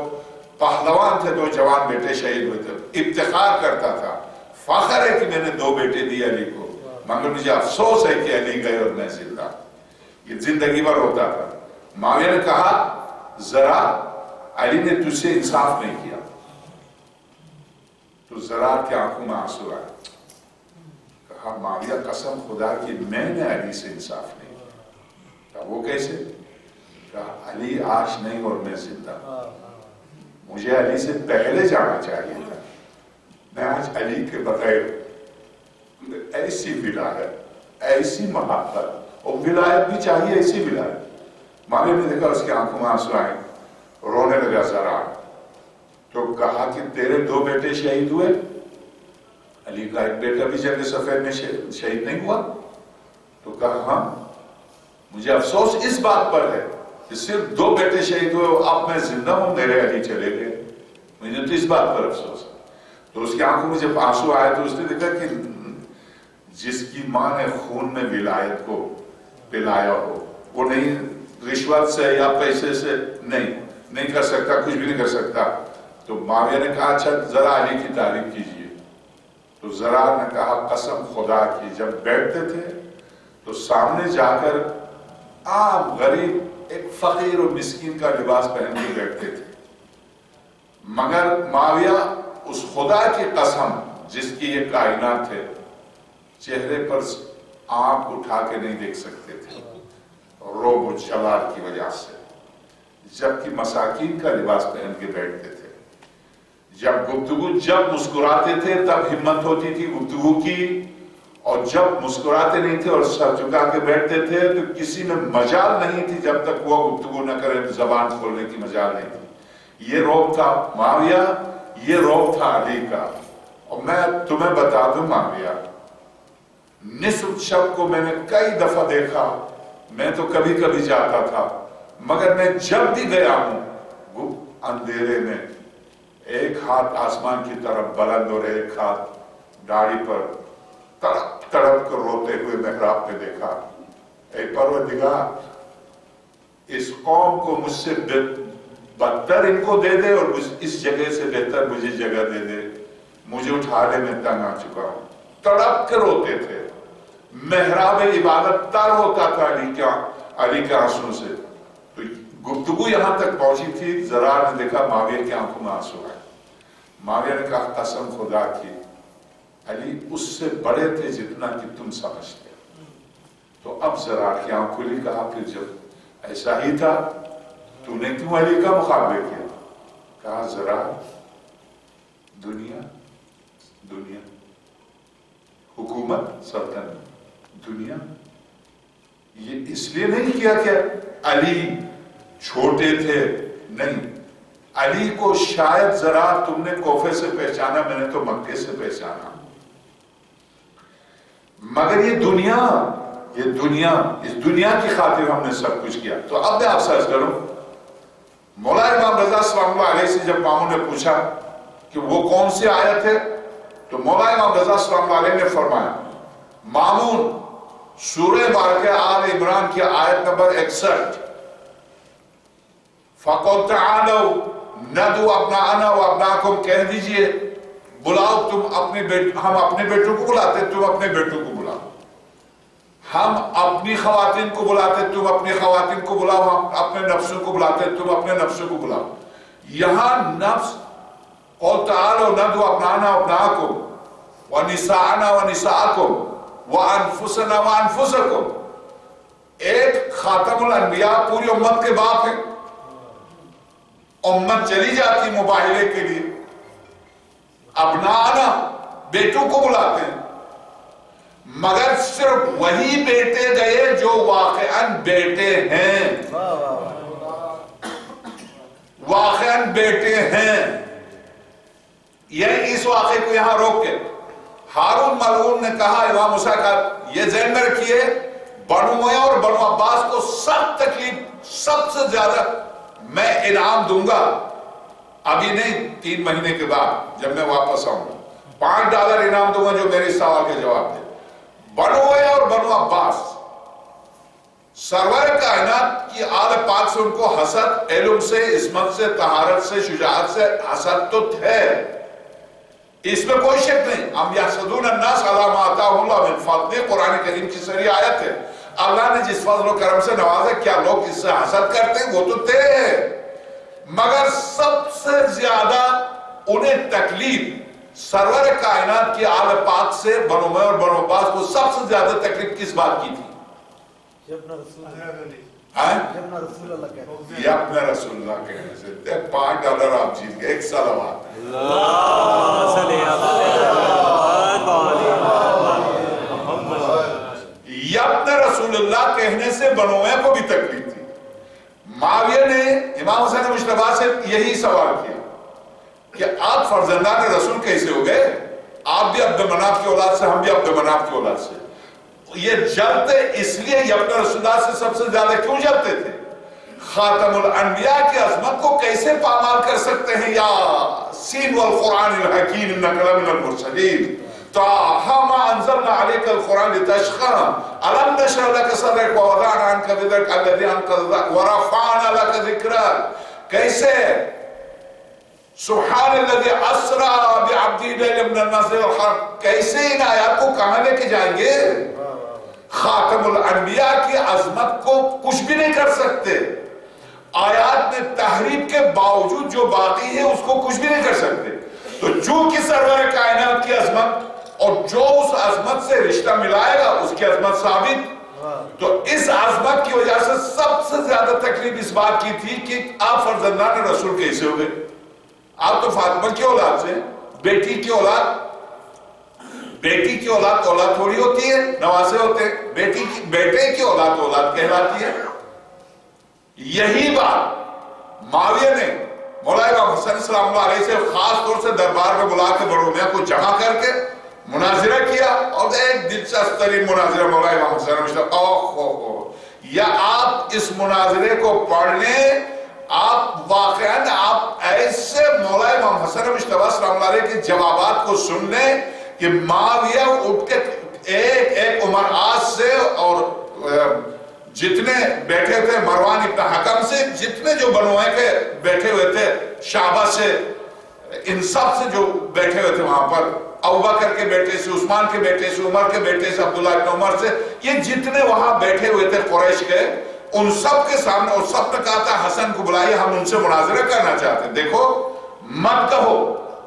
پہلوان تھے، 2 جوان بیٹے شہید ہوئے تھے. افتخار کرتا تھا، فخر ہے کہ میں نے 2 بیٹے دیے علی کو، مگر مجھے افسوس ہے کہ علی گئے اور میں زندہ. یہ زندگی بھر ہوتا تھا. معاویہ نے کہا ذرا علی نے تجھ سے انصاف نہیں کیا. تو زرار کی آنکھوں میں آنسو آئے. کہا معاویہ قسم خدا کی میں نے علی سے انصاف نہیں کیا. کہا وہ کیسے؟ کہا علی آج نہیں اور میں زندہ. مجھے علی سے پہلے جانا چاہیے تھا. میں آج علی کے بغیر ایسی ولایت، ایسی محبت، اور ولایت بھی چاہیے ایسی ولایت. معاویہ نے دیکھا اس کی آنکھوں میں آنسو آئے، رونے لگا زرار. تو کہا کہ تیرے 2 بیٹے شہید ہوئے، علی کا ایک بیٹا بھی جنگ صفین میں شہید نہیں ہوا. تو کہا ہاں، مجھے افسوس اس بات پر ہے کہ صرف 2 بیٹے شہید ہوئے، اب میں زندہ ہوں، میرے علی چلے گئے. مجھے تو اس بات پر افسوس ہے. تو اس کی آنکھوں میں جب آنسو آئے تو اس نے دیکھا کہ جس کی ماں نے خون میں ولایت کو پلایا ہو، وہ نہیں رشوت سے یا پیسے سے نہیں کر سکتا، کچھ بھی نہیں کر سکتا. تو معاویہ نے کہا اچھا ذرا علی کی تعریف کیجئے. تو زرار نے کہا قسم خدا کی، جب بیٹھتے تھے تو سامنے جا کر عام غریب ایک فقیر و مسکین کا لباس پہن کے بیٹھتے تھے، مگر معاویہ اس خدا کی قسم جس کی یہ کائنات ہے، چہرے پر آنکھ اٹھا کے نہیں دیکھ سکتے تھے رعب و جلال کی وجہ سے. جبکہ مساکین کا لباس پہن کے بیٹھتے تھے. جب مسکراتے تھے تب ہمت ہوتی تھی گفتگو کی، اور جب مسکراتے نہیں تھے اور سر جھکا کے بیٹھتے تھے تو کسی میں مجال نہیں تھی جب تک وہ گفتگو نہ کرے، زبان کھولنے کی مجال نہیں تھی. یہ رعب تھا معاویہ، یہ رعب تھا علی کا. اور میں تمہیں بتا دوں معاویہ، نصف شب کو میں نے کئی دفعہ دیکھا. میں تو کبھی کبھی جاتا تھا، مگر میں جب بھی گیا ہوں اندھیرے میں ایک ہاتھ آسمان کی طرف بلند اور ایک ہاتھ داڑھی پر تڑپ تڑپ کر روتے ہوئے محراب پہ دیکھا. اے پروردگار، اس قوم کو مجھ سے بدتر ان کو دے دے اور اس جگہ سے بہتر مجھے جگہ دے دے. مجھے اٹھانے میں تنگ آ چکا ہوں. تڑپ کے روتے تھے. محراب عبادت تر ہوتا تھا علی کے آنسو سے. تو گفتگو یہاں تک پہنچی تھی. زرار نے دیکھا معاویہ کی آنکھوں میں آنسو آئے. معاویہ نے کہا قسم خدا کی، علی اس سے بڑے تھے جتنا کہ تم سمجھتے. تو اب زرار کی آنکھ کھلی. کہا پھر جب ایسا ہی تھا تو نے کیوں علی کا مقابلہ کیا؟ کہا زرار، دنیا حکومت، سلطنت، دنیا، یہ اس لیے نہیں کیا کہ علی چھوٹے تھے، نہیں. علی کو شاید ذرا تم نے کوفے سے پہچانا، میں نے تو مکے سے پہچانا، مگر یہ دنیا، اس دنیا کی خاطر ہم نے سب کچھ کیا. تو اب میں آپ سے عرض کروں، مولا امام رضا صلی اللہ علیہ سے جب ماموں نے پوچھا کہ وہ کون سی آیت ہے، تو مولا امام رضا صلی اللہ علیہ نے فرمایا مامون سورہ بارکہ آل عمران کی آیت نمبر 61، فَقُلْ تَعَالَوْا نَدْعُ أَبْنَاءَنَا وَأَبْنَاءَكُمْ، کہہ دیجئے بلاؤ تم ہم اپنے بیٹوں کو بلاتے، تم اپنے بیٹوں کو بلاؤ. ہم اپنی خواتین کو بلاتے، تم اپنی خواتین کو بلاؤ. ہم اپنے نفسوں کو بلاتے، تم اپنے نفسوں کو بلاؤ. یہاں نفس قل تعالوا ندعو ابنانا وابناءکم ونساءنا ونساءکم وانفسنا وانفسکم. ایک خاتم الانبیاء پوری امت کے باپ ہیں. امت چلی جاتی مباہلے کے لیے، ابنانا بیٹوں کو بلاتے ہیں، مگر صرف وہی بیٹے گئے جو واقعاً بیٹے ہیں، واقعاً بیٹے ہیں. یہ اس واقعے کو یہاں روک کے ہارون ملعون نے کہا، امام موسیٰ کا یہ ذہن میں رکھیے، بنو امیہ اور بنو عباس کو سخت تکلیف، سب سے زیادہ میں انعام دوں گا، ابھی نہیں 3 مہینے کے بعد جب میں واپس آؤں گا، $5 انعام دوں گا جو میرے سوال کے جواب دے. بنو امیہ اور بنو عباس سرور کائنات کی آل پاک سے ان کو حسد، علم سے، عصمت سے، طہارت سے، شجاعت سے حسد تو تھے، اس میں کوئی شک نہیں. ام یحسدون الناس علی ما آتاهم اللہ من فضل، قرآن کریم کی صریح آیت ہے. اللہ نے جس فضل و کرم سے نوازا، کیا لوگ اس سے حسد کرتے ہیں؟ وہ تو تھے، مگر سب سے زیادہ انہیں تکلیف سرور کائنات کی آل پاک سے بنو امیہ اور بنو عباس کو سب سے زیادہ تکلیف کس بات کی تھی؟ جب نہ رسول اللہ کہتے ہیں، یہ اپنے رسول اللہ کہنے سے. $5 آپ جیت گئے. ایک صلوات یہ اپنے رسول اللہ کہنے سے بنو امیہ کو بھی تکلیف تھی. معاویہ نے امام حسین مجتبیٰ سے یہی سوال کیا کہ آپ فرزندان رسول کیسے ہو گئے؟ آپ بھی عبد مناف کی اولاد سے، ہم بھی عبد مناف کی اولاد سے. یہ جلتے اس لیے یہ اپنے رسول اللہ سے سب سے زیادہ کیوں جلتے تھے؟ خاتم الانبیاء کی عظمت کو کیسے پامال کر سکتے ہیں؟ یا سین والقرآن الحکیم انک لمن المرسلین طٰہٰ ما انزلنا علیک القرآن لتشقیٰ الم نشرح لک صدرک ووضعنا عنک وزرک الذی انقض ظہرک ورفعنا لک ذکرک. کیسے؟ سبحان الذی اسریٰ بعبدہ لیلا من المسجد الحرام. کیسے ان آیات کو کہاں لے کے جائیں گے؟ خاتم الانبیاء کی عظمت کو کچھ بھی نہیں کر سکتے. آیات میں تحریف کے باوجود جو باقی ہے اس کو کچھ بھی نہیں کر سکتے. تو جو کہ سرور کائنات کی عظمت اور جو اس عظمت سے رشتہ ملائے گا اس کی عظمت ثابت. تو اس عظمت کی وجہ سے سب سے زیادہ تکلیف اس بات کی تھی کہ آپ فرزندان رسول کیسے ہو گئے؟ آپ تو فاطمہ کی اولاد سے، بیٹی کی اولاد، بیٹی کی اولاد اولاد تھوڑی ہوتی ہے، نواسے ہوتے ہیں. بیٹے کی اولاد اولاد کہلاتی ہے. یہی بات معاویہ نے مولا امام حسن صلی اللہ علیہ سے خاص طور سے دربار میں بلا کے بنو امیہ کو جمع کر کے مناظرہ کیا، اور ایک دلچسپ ترین مناظرہ مولا امام حسن. یا آپ اس مناظرے کو پڑھ لیں، آپ واقعاً آپ ایسے مولا امام حسن مجتبیٰ صلی اللہ علیہ کے جوابات کو سن لیں کہ معاویہ اٹھ کے ایک عمر آس سے اور جتنے بیٹھے تھے مروان ابن حکم سے، جتنے جو بنو امیہ کے بیٹھے ہوئے تھے، شعبہ سے، ان سب سے جو بیٹھے ہوئے تھے وہاں پر، ابوبکر کے بیٹے سے، عثمان کے بیٹے سے، عمر کے بیٹے سے، عبداللہ ابن عمر سے، یہ جتنے وہاں بیٹھے ہوئے تھے قریش کے، ان سب کے سامنے، اور سب نے کہا تھا حسن کو بلائیے، ہم ان سے مناظرہ کرنا چاہتے ہیں. دیکھو مت کہو،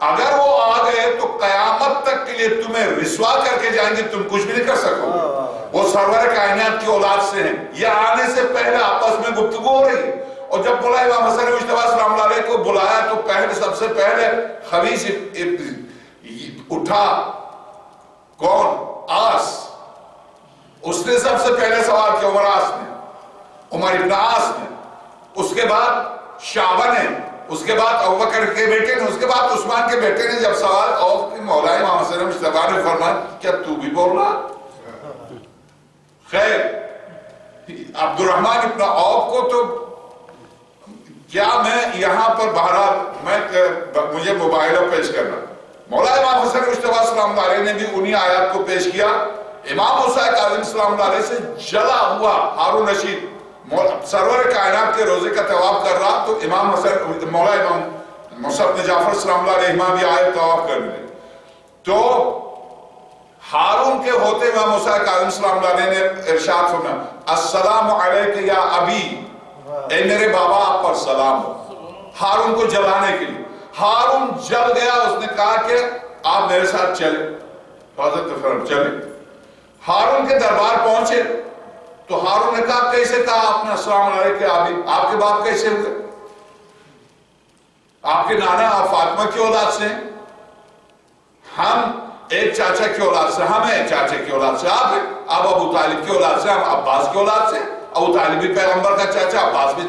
اگر وہ آ گئے تو قیامت تک کے لیے تمہیں رسوا کر کے جائیں گے، تم کچھ بھی نہیں کر سکو گے. وہ سرور کائنات کی اولاد سے ہیں. یہ آنے سے پہلے آپس میں گفتگو ہو رہی، اور جب مولا امام حسن مجتبیٰ صلی اللہ علیہ کو بلایا تو پہلے سب سے پہلے خبیث اٹھا. کون؟ آس. اس نے سب سے پہلے سوال کیا، عمر آس نے، عمر ابن آس نے، اس کے بعد شعبہ نے، اس کے بعد ابوبکر کے بیٹے نے، اس کے بعد عثمان کے بیٹے نے. جب سوال اور مولا امام حسن مجتبیٰ نے فرمایا کیا تو بھی بول رہا؟ خیر، عبد الرحمن ابن عوف کو تو کیا میں یہاں پر بہرحال مجھے مباحثہ پیش کرنا. مولا امام حسن مجتبیٰ صلی اللہ علیہ نے بھی انہی آیات کو پیش کیا. امام موسیٰ کاظم صلی اللہ علیہ سے جلا ہوا ہارون رشید سرور کائنات کے روزے کا طواف کر رہا، تو امام حسن مولا امام موسیٰ بن جعفر صلی اللہ علیہ وسلم بھی آئے طواف کرنے لگے. تو ہارون کے ہوتے امام موسیٰ کاظم صلی اللہ علیہ نے ارشاد فرمایا السلام علیک یا ابی، اے میرے بابا آپ پر سلام ہو. ہارون کو جلانے کے لیے. ہارون جل گیا، اس نے کہا کہ آپ میرے ساتھ چلیں، حضرت فرعون چلے، ہارون کے دربار پہنچے تو ہارون نے کہا کیسے کہا آپ نے السلام علیکم، آپ کے باپ کیسے ہوئے؟ آپ کے نانا آپ فاطمہ کی اولاد سے ہیں، ہم ایک چاچا کی اولاد سے، ہم ایک چاچے کی اولاد سے، آپ ابو طالب کی اولاد سے، ہم عباس کی اولاد سے، ابو طالب بھی پیغمبر کا چاچا، عباس بھی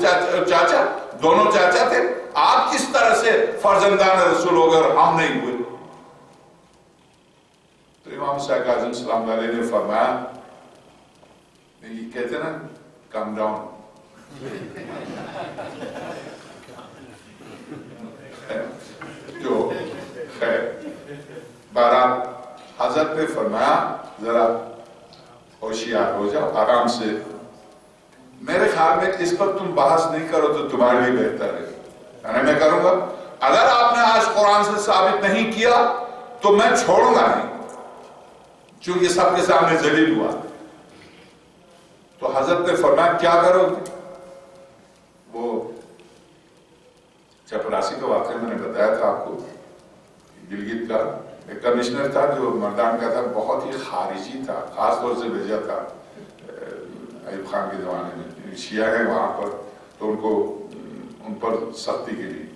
چاچا، دونوں چاچا تھے، آپ کس طرح سے فرزندان رسول ہو گئے اور ہم نہیں ہوئے؟ تو امام صاحب اعظم صلی اللہ علیہ نے فرمایا، یہ کہتے ہیں نا کم ڈاؤن، جو خیر بہرحال حضرت نے فرمایا ذرا ہوشیار ہو جاؤ، آرام سے، میرے خیال میں اس پر تم بحث نہیں کرو تو تمہارے لیے بہتر ہے، یعنی میں کروں گا، اگر آپ نے آج قرآن سے ثابت نہیں کیا تو میں چھوڑوں گا نہیں، چونکہ سب کے سامنے ذلیل ہوا۔ تو حضرت نے فرمایا کیا کرو گے؟ وہ چپراسی کا واقعہ میں نے بتایا تھا آپ کو، گلگت کا ایک کمشنر تھا جو مردان کا تھا، بہت ہی خارجی تھا، خاص طور سے بھیجا تھا ایوب خان کے زمانے میں، شیعہ ہے وہاں پر، تو ان پر سختی کے لیے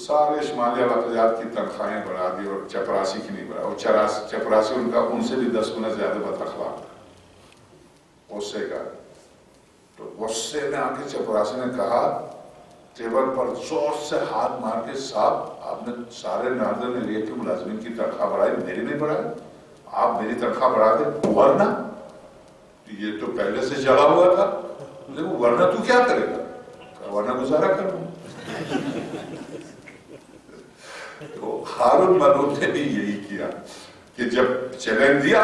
سارے شمالی علاقات کی تنخواہیں بڑھا دی اور چپراسی کی نہیں بڑھا، اور چپراسی ان سے بھی 10 گنا زیادہ بد اخلاق تھا، غصے کا، تو غصے میں آ کے چپراسی نے کہا، ٹیبل پر زور سے ہاتھ مار کے، صاحب آپ نے سارے ناظرین ایریا کے ملازمین کی تنخواہ بڑھائی، میری نہیں بڑھائی، آپ میری تنخواہ بڑھا دیں، ورنہ یہ تو پہلے سے جڑا ہوا تھا، لیکن ورنہ تو کیا کرے گا؟ ورنہ گزارا کر لوں۔ تو ہارون ملعون نے بھی یہی کیا کہ جب چیلنج دیا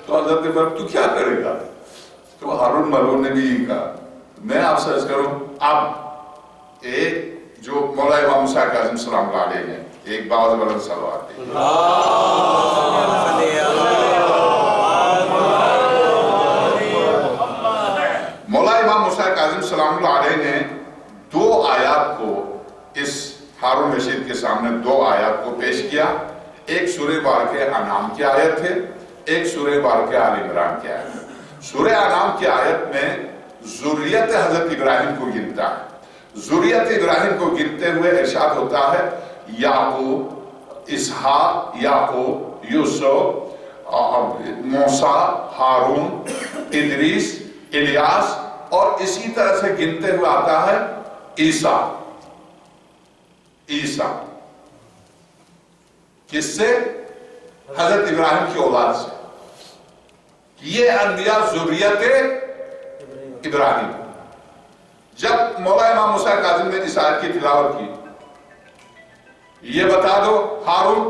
تو حضرت نے فرمایا تو کیا کرے گا؟ تو ہارون ملعون نے بھی یہی کہا، میں آپ سے عرض کروں، اب ایک جو مولا امام موسیٰ کاظم سلام اللہ علیہ نے ایک باوز بلند صلوات دی، مولا امام موسیٰ کاظم سلام اللہ علیہ نے 2 آیات کو اس ہارون رشید کے سامنے 2 آیات کو پیش کیا، ایک سورہ بارکہ انعام کی آیت ہے، ایک سورہ بارکہ آل عمران کی آیت ہے۔ سورہ انعام کی آیت میں ذریت حضرت ابراہیم کو گنتا ہے، ذریت ابراہیم کو گنتے ہوئے ارشاد ہوتا ہے یعقوب، اسحاق، یعقوب، یوسف، موسیٰ، ہارون، ادریس، الیاس، اور اسی طرح سے گنتے ہوئے آتا ہے عیسیٰ۔ عیسیٰ کس سے؟ حضرت ابراہیم کی اولاد سے، یہ انبیاء ذریت ابراہیم۔ جب مولا امام موسیٰ کاظم نے اس آیت کی تلاوت کی، یہ بتا دو ہارون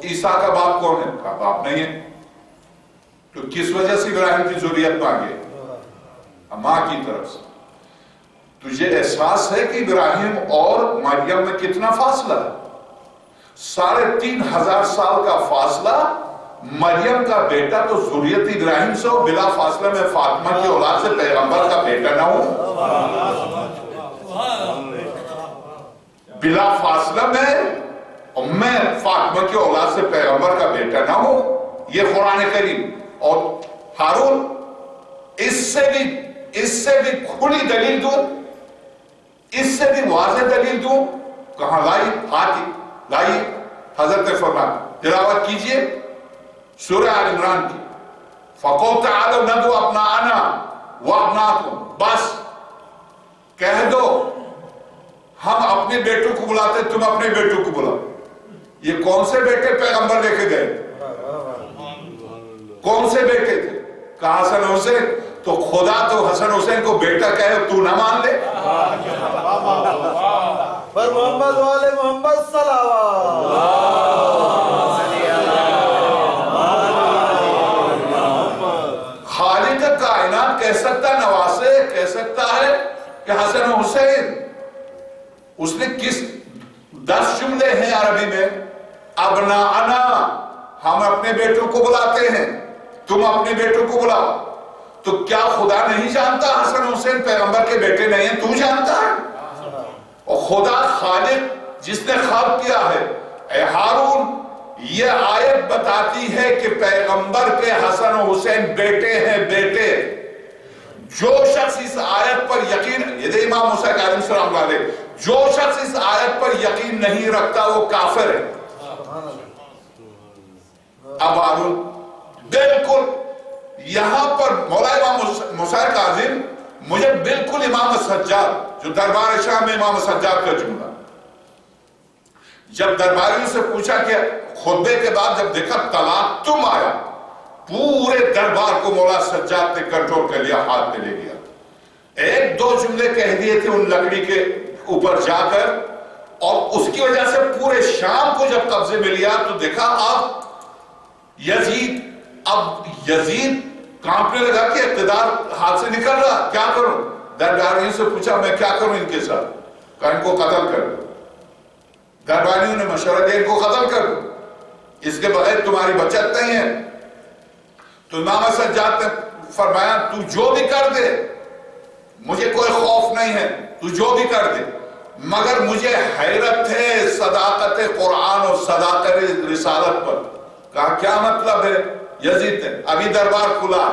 عیسیٰ کا باپ کون ہے؟ کہا باپ نہیں ہے، تو کس وجہ سے ابراہیم کی ذریت مانگے؟ ماں کی طرف سے۔ تجھے احساس ہے کہ ابراہیم اور مریم میں کتنا فاصلہ ہے؟ 3500 سال کا فاصلہ، مریم کا بیٹا تو ذریت ابراہیم سے ہو، بلا فاصلہ میں فاطمہ کی اولاد سے پیغمبر کا بیٹا نہ ہو، بلا فاصلہ میں ام فاطمہ کی اولاد سے پیغمبر کا بیٹا نہ ہو، یہ قرآن کریم۔ اور ہارون اس سے بھی کھلی دلیل دوں، اس سے بھی واضح دلیل دوں، کہاں لائی؟ ہاتھی لائی۔ حضرت نے فرمایا تلاوت کیجئے سورہ آل عمران کی، فَقُلْ تَعَالَوْا نَدْعُ أَبْنَاءَنَا وَأَبْنَاءَكُمْ، بس کہہ دو ہم اپنے بیٹوں کو بلاتے، تم اپنے بیٹوں کو بلاؤ۔ یہ کون سے بیٹے پیغمبر لے کے گئے؟ کون سے بیٹے تھے؟ کہا حسن حسین، تو خدا تو حسن حسین کو بیٹا کہے تو نہ مان لے؟ پر محمد والے محمد صلوات، خالق کائنات کہہ سکتا، نواسے کہہ سکتا ہے کہ حسن حسین، اس نے کس 10 جملے ہیں عربی میں، ابناءنا، ہم اپنے بیٹوں کو بلاتے ہیں، تم اپنے بیٹوں کو بلاؤ، تو کیا خدا نہیں جانتا حسن حسین پیغمبر کے بیٹے نہیں ہیں؟ تو جانتا ہے؟ اور خدا خالق جس نے خلق کیا ہے. اے ہارون یہ آیت بتاتی ہے کہ پیغمبر کے حسن و حسین بیٹے ہیں بیٹے. جو شخص اس آیت پر یقین، یہ امام موسیٰ کاظم السلام علیہ، جو شخص اس آیت پر یقین نہیں رکھتا وہ کافر ہے. اب ہارون بالکل یہاں پر مولا امام موسیٰ کاظم مجھے بالکل امام سجاد، جو دربار شاہ میں امام سجاد کا جملہ، جب درباریوں سے پوچھا کہ خطبے کے بعد جب دیکھا طلاق تم آیا، پورے دربار کو مولا سجاد نے کنٹرول کر لیا، ہاتھ میں لے لیا. ایک دو جملے کہہ دیے تھے ان لکڑی کے اوپر جا کر، اور اس کی وجہ سے پورے شام کو جب قبضے میں لیا تو دیکھا اب یزید کانپنے لگا کہ اقتدار ہاتھ سے نکل رہا، کیا کروں؟ درباریوں سے پوچھا میں کیا کروں ان کے ساتھ؟ کہا ان کو قتل کر دو. درباریوں نے مشورہ دیا ان کو قتل کر دو، اس کے بغیر تمہاری بچت نہیں ہے. تو امام سجاد نے فرمایا تو جو بھی کر دے مجھے کوئی خوف نہیں ہے، تو جو بھی کر دے، مگر مجھے حیرت ہے صداقت قرآن اور صداقت رسالت پر. کہا کیا مطلب ہے؟ یزید نے ابھی دربار کھلا،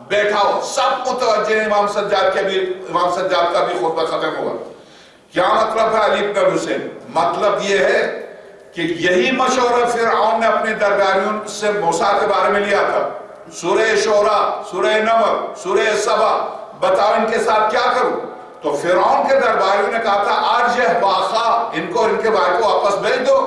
بیٹھا ہو، سب متوجہ ہیں امام سجاد کا بھی خطبہ ختم ہوا. کیا مطلب ہے علی بن حسین؟ مطلب یہ ہے کہ یہی مشورہ فرعون نے اپنے درباریوں سے موسیٰ کے بارے میں لیا تھا. سورہ شعراء، سورہ نمل، سورہ سبا، بتاؤ ان کے ساتھ کیا کروں؟ تو فرعون کے درباریوں نے کہا تھا ارجع واخا، ان کو ان کے بھائی کو واپس بھیج دو.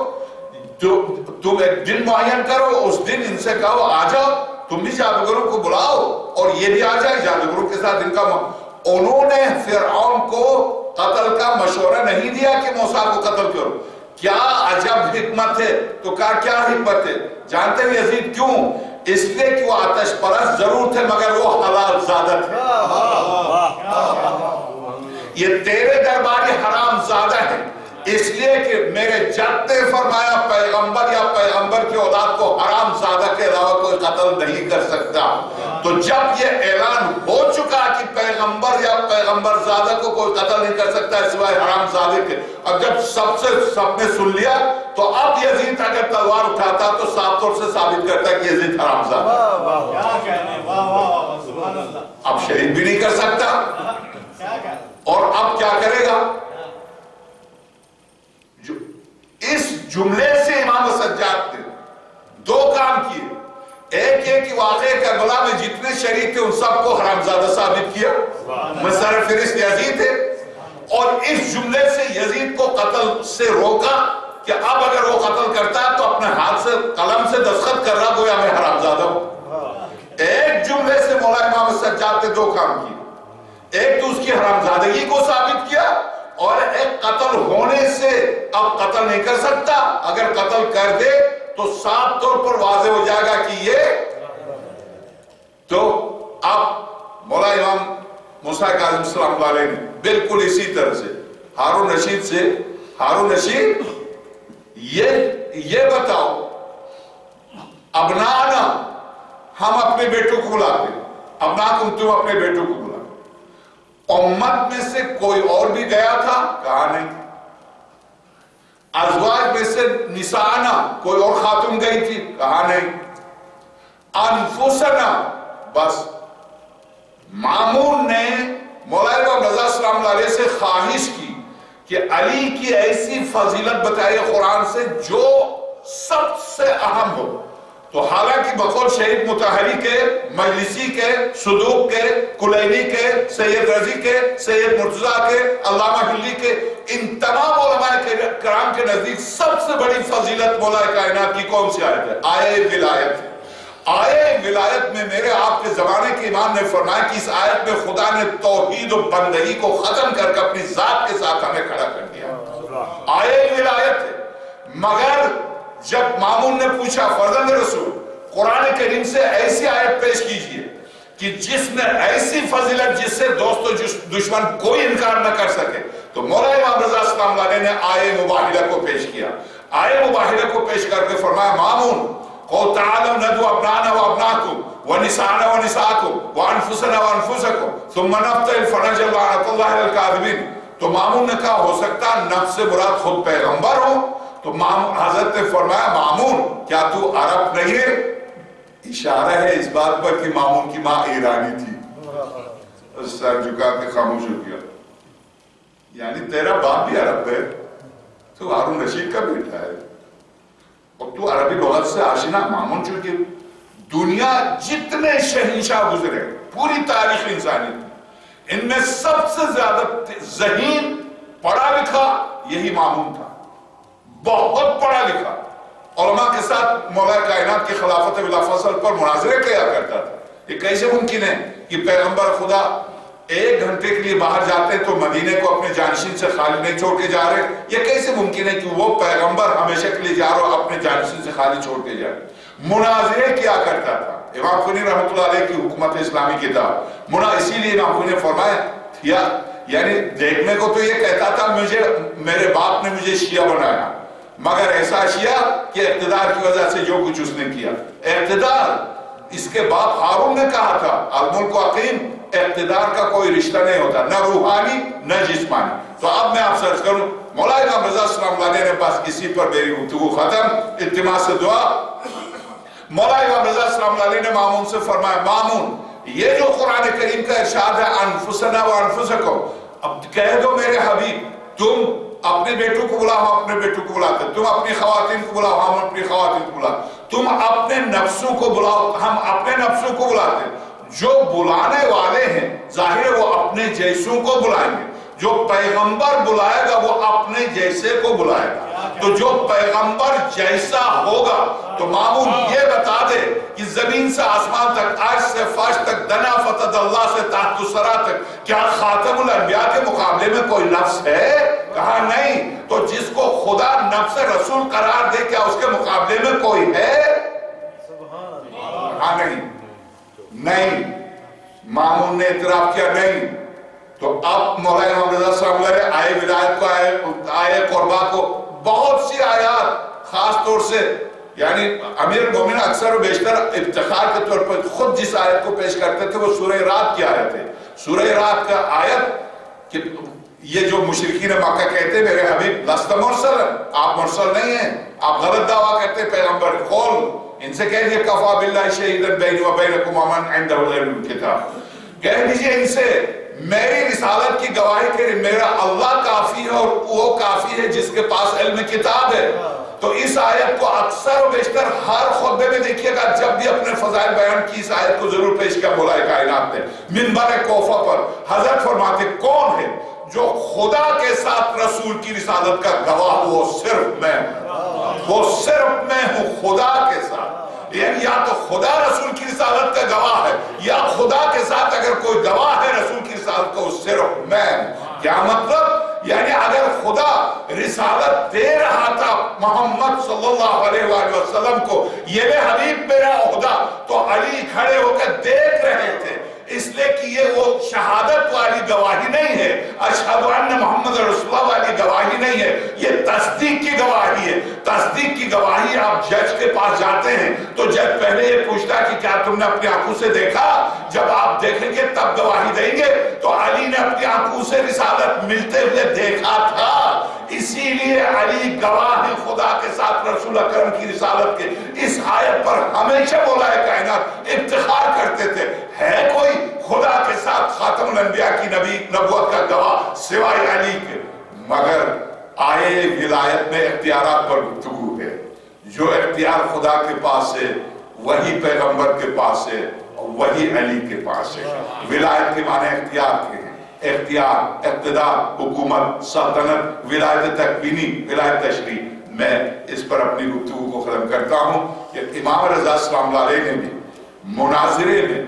تم ایک دن معین کرو، اس دن ان سے کہو آ جاؤ، تم بھی جادوگروں کو بلاؤ اور یہ بھی آ جائے جادوگروں کے ساتھ ان کا. انہوں نے فرعون کو قتل کا مشورہ نہیں دیا کہ موسیٰ کو قتل کرو. کیا عجب حکمت ہے. تو کہا کیا حکمت ہے؟ جانتے ہیں یزید کیوں؟ اس لیے کہ وہ آتش پرست ضرور تھے مگر وہ حلال زادہ تھے. یہ تیرے درباری حرام زادہ ہیں، اس لیے کہ میرے جد نے فرمایا پیغمبر یا پیغمبر کی اولاد کو حرام زادہ کے علاوہ کوئی قتل نہیں کر سکتا. تو جب یہ اعلان ہو چکا کہ پیغمبر یا پیغمبر زادہ کو کوئی قتل نہیں کر سکتا سوائے حرام زادہ کے، اب جب سب نے سن لیا تو اب یزید اگر تلوار اٹھاتا تو صاف طور سے ثابت کرتا کہ یزید حرام زادہ، اب شہید بھی نہیں کر سکتا. اور اب کیا کرے گا؟ اس جملے سے امام سجاد نے دو کام کیے. ایک یہ کہ واقعہ کربلا میں جتنے شریک تھے ان سب کو حرامزادہ ثابت کیا، مصدر فہرست یزید ہے. اور اس جملے سے یزید کو قتل سے روکا کہ اب اگر وہ قتل کرتا ہے تو اپنے ہاتھ سے قلم سے دستخط کر رہا گویا میں حرامزادہ ہوں. ایک جملے سے مولا امام سجاد نے دو کام کیے. ایک تو اس کی حرامزادگی کو ثابت کیا، اور ایک قتل ہونے سے اب قتل نہیں کر سکتا، اگر قتل کر دے تو صاف طور پر واضح ہو جائے گا کہ یہ. تو اب مولا امام موسیٰ کاظم السلام علیہ نے بالکل اسی طرح سے ہارون رشید یہ بتاؤ ابنانا، ہم اپنے بیٹوں کو بلاتے، ابناکم تم اپنے بیٹوں کو بلاتے. امت میں سے کوئی اور بھی گیا تھا؟ کہا نہیں. ازواج میں سے نسانا، کوئی اور خاتون گئی تھی؟ کہا نہیں. انفسنا، بس مامون نے مولا امام رضا السلام علیہ سے خواہش کی کہ علی کی ایسی فضیلت بتائے قرآن سے جو سب سے اہم ہو. تو حالانکہ بقول شہید مطہری کے، مجلسی کے، صدوق کے، کلینی کے، سید رضی کے، سید مرتضیٰ کے، علامہ ہلی کے، ان تمام علماء کرام کے نزدیک سب سے بڑی فضیلت مولا کائنات کی کون سی آیت ہے؟ آیے ولایت. آیے ولایت میں میرے آپ کے زمانے کے امام نے فرمایا کہ اس آیت میں خدا نے توحید و بندگی کو ختم کر کے اپنی ذات کے ساتھ ہمیں کھڑا کر دیا. آیے ولایت ہے. مگر جب مامون نے پوچھا فرزند رسول قرآن کریم سے ایسی آیت پیش کیجئے کہ جس میں ایسی فضیلت جس سے دوست و دشمن کوئی انکار نہ کر سکے، تو مولا امام رضا السلام علیہ نے آیے مباہلہ کو پیش کیا. آیے مباہلہ کو پیش کر کے فرمایا مامون قول تعالوا ندعو ابنانا وابناکم ونساءنا ونساءکم وانفسنا وانفسکم ثم نفتعل فنجعل لعنۃ اللہ علی الکاذبین. تو مامون نے کہا ہو سکتا نفس سے مراد خود پیغمبر ہو. تو حضرت نے فرمایا مامون کیا تو عرب نہیں ہے؟ اشارہ ہے اس بات پر کہ مامون کی ماں ایرانی تھی. سر جھکا کے خاموش ہو گیا. یعنی تیرا باپ بھی عرب ہے, تو ہارون رشید کا بیٹا ہے, اور تو عربی لغت سے آشنا. مامون چونکہ دنیا جتنے شہنشاہ گزرے پوری تاریخ انسانی, ان میں سب سے زیادہ ذہین پڑھا لکھا یہی مامون تھا. بہت پڑھا لکھا, علماء کے ساتھ مولا کائنات کی خلافت بلا فصل پر مناظرے کیا کرتا تھا. یہ کیسے ممکن ہے کہ پیغمبر خدا 1 گھنٹے کے لیے باہر جاتے تو مدینے کو اپنے جانشین سے خالی نہیں چھوڑ کے جا رہے؟ یہ کیسے ممکن ہے کہ وہ پیغمبر ہمیشہ کے لیے جا رہا ہو اپنے جانشین سے خالی چھوڑ کے جا رہے؟ مناظرے کیا کرتا تھا. امام خونی رحمۃ اللہ علیہ کی حکومت اسلامی کتاب اسی لیے امام خونی نے فرمایا, یعنی دیکھنے کو تو یہ کہتا تھا میرے باپ نے مجھے شیعہ بنایا, مگر ایسا شیعہ کہ اقتدار کی وجہ سے جو کچھ اس نے کیا. اقتدار اس کے باپ ہارون نے کہا تھا الملک عقیم, اقتدار کا کوئی رشتہ نہیں ہوتا, نہ روحانی نہ جسمانی. تو اب میں آپ سے عرض کروں, مولا امام رضا السلام علیہ نے بس اسی پر میری گفتگو ختم. التماس سے دعا. مولا امام رضا السلام علیہ نے مامون سے فرمایا مامون یہ جو قرآن کریم کا ارشاد ہے انفسنا و انفسکم, اب کہہ دو میرے حبیب تم اپنے بیٹوں کو بلاؤ ہم اپنے بیٹوں کو بلاتے, تم اپنی خواتین کو بلاؤ ہم اپنی خواتین کو بلاتے, تم اپنے نفسوں کو بلاؤ ہم اپنے نفسوں کو بلاتے. جو بلانے والے ہیں ظاہر ہے وہ اپنے جیسوں کو بلائیں گے, جو پیغمبر بلائے گا وہ اپنے جیسے کو بلائے گا. تو جو پیغمبر جیسا ہوگا, تو مامون یہ بتا دے کہ زمین سے آسمان تک, عرش سے فرش تک, دنا فتد اللہ سے تحت الثری تک, کیا خاتم الانبیاء کے مقابلے میں کوئی نفس ہے؟ کہا نہیں. تو جس کو خدا نفس رسول قرار دے کیا اس کے مقابلے میں کوئی ہے؟ کہا نہیں. مامون نے اعتراف کیا نہیں. تو اب مولا امام رضا صلی اللہ علیہ آئے ولایت کو, آئے قربا کو, بہت سی آیات خاص طور سے, یعنی امیر المومنین اکثر و بیشتر افتخار کے طور پر خود جس آیت کو پیش کرتے تھے وہ سورہ رات کی آیت ہے. سورہ رات کا آیت کہ یہ جو مشرکین مکہ کہتے ہیں میرے حبیب لست مرسل, آپ مرسل نہیں ہیں, آپ غلط دعویٰ کرتے پیغمبر. قول ان سے کہہ دیے کفا باللہ شہیدا بینی و بینکم ومن عندہ العلم الکتاب, کہہ دیجئے ان سے میری رسالت کی گواہی کے لیے میرا اللہ کافی ہے اور وہ کافی ہے جس کے پاس علم کتاب ہے. تو اس آیت کو اکثر و بیشتر ہر خطبے میں دیکھیے گا, جب بھی اپنے فضائل بیان کی اس آیت کو ضرور پیش کیا مولا کائنات نے. منبر کوفہ پر حضرت فرماتے کون ہے جو خدا کے ساتھ رسول کی رسالت کا گواہ, وہ صرف میں ہوں, وہ صرف میں ہوں خدا کے ساتھ. یعنی یا تو خدا رسول کی رسالت کا گواہ ہے, یا خدا کے ساتھ اگر کوئی گواہ ہے رسول کی رسالت کا وہ صرف میں ہوں. کیا مطلب؟ یعنی اگر خدا رسالت دے رہا تھا محمد صلی اللہ علیہ وآلہ وسلم کو, یہ بے حبیب میرا عہدہ, تو علی کھڑے ہو کر دیکھ رہے تھے, اس لیے کہ یہ وہ شہادت والی گواہی نہیں ہے, اشہد ان محمد رسول اللہ والی گواہی نہیں ہے, یہ تصدیق کی گواہی ہے. تصدیق کی گواہی آپ جج کے پاس جاتے ہیں تو جج پہلے یہ پوچھتا کہ کیا تم نے اپنی آنکھوں سے دیکھا؟ جب آپ دیکھیں گے تب گواہی دیں گے. تو علی نے اپنی آنکھوں سے رسالت ملتے ہوئے دیکھا تھا, اسی لیے علی گواہ ہے خدا کے ساتھ رسول اکرم کی رسالت کے. اس آیت پر ہمیشہ مولا کائنات افتخار کرتے تھے, ہے کوئی خدا کے ساتھ خاتم الانبیاء کی نبوت کا گواہ سوائے علی کے؟ مگر آئے ولایت میں اختیارات پر گفتگو ہے. جو اختیار خدا کے پاس ہے وہی پیغمبر کے پاس ہے اور وہی علی کے پاس ہے. ولایت کے معنی اختیار کے ہیں, اختیار, اقتدار, حکومت, سلطنت, ولایت تکوینی, ولایت تشریع. میں اس پر اپنی گفتگو کو ختم کرتا ہوں کہ امام رضا السلام علیہ نے بھی مناظرے میں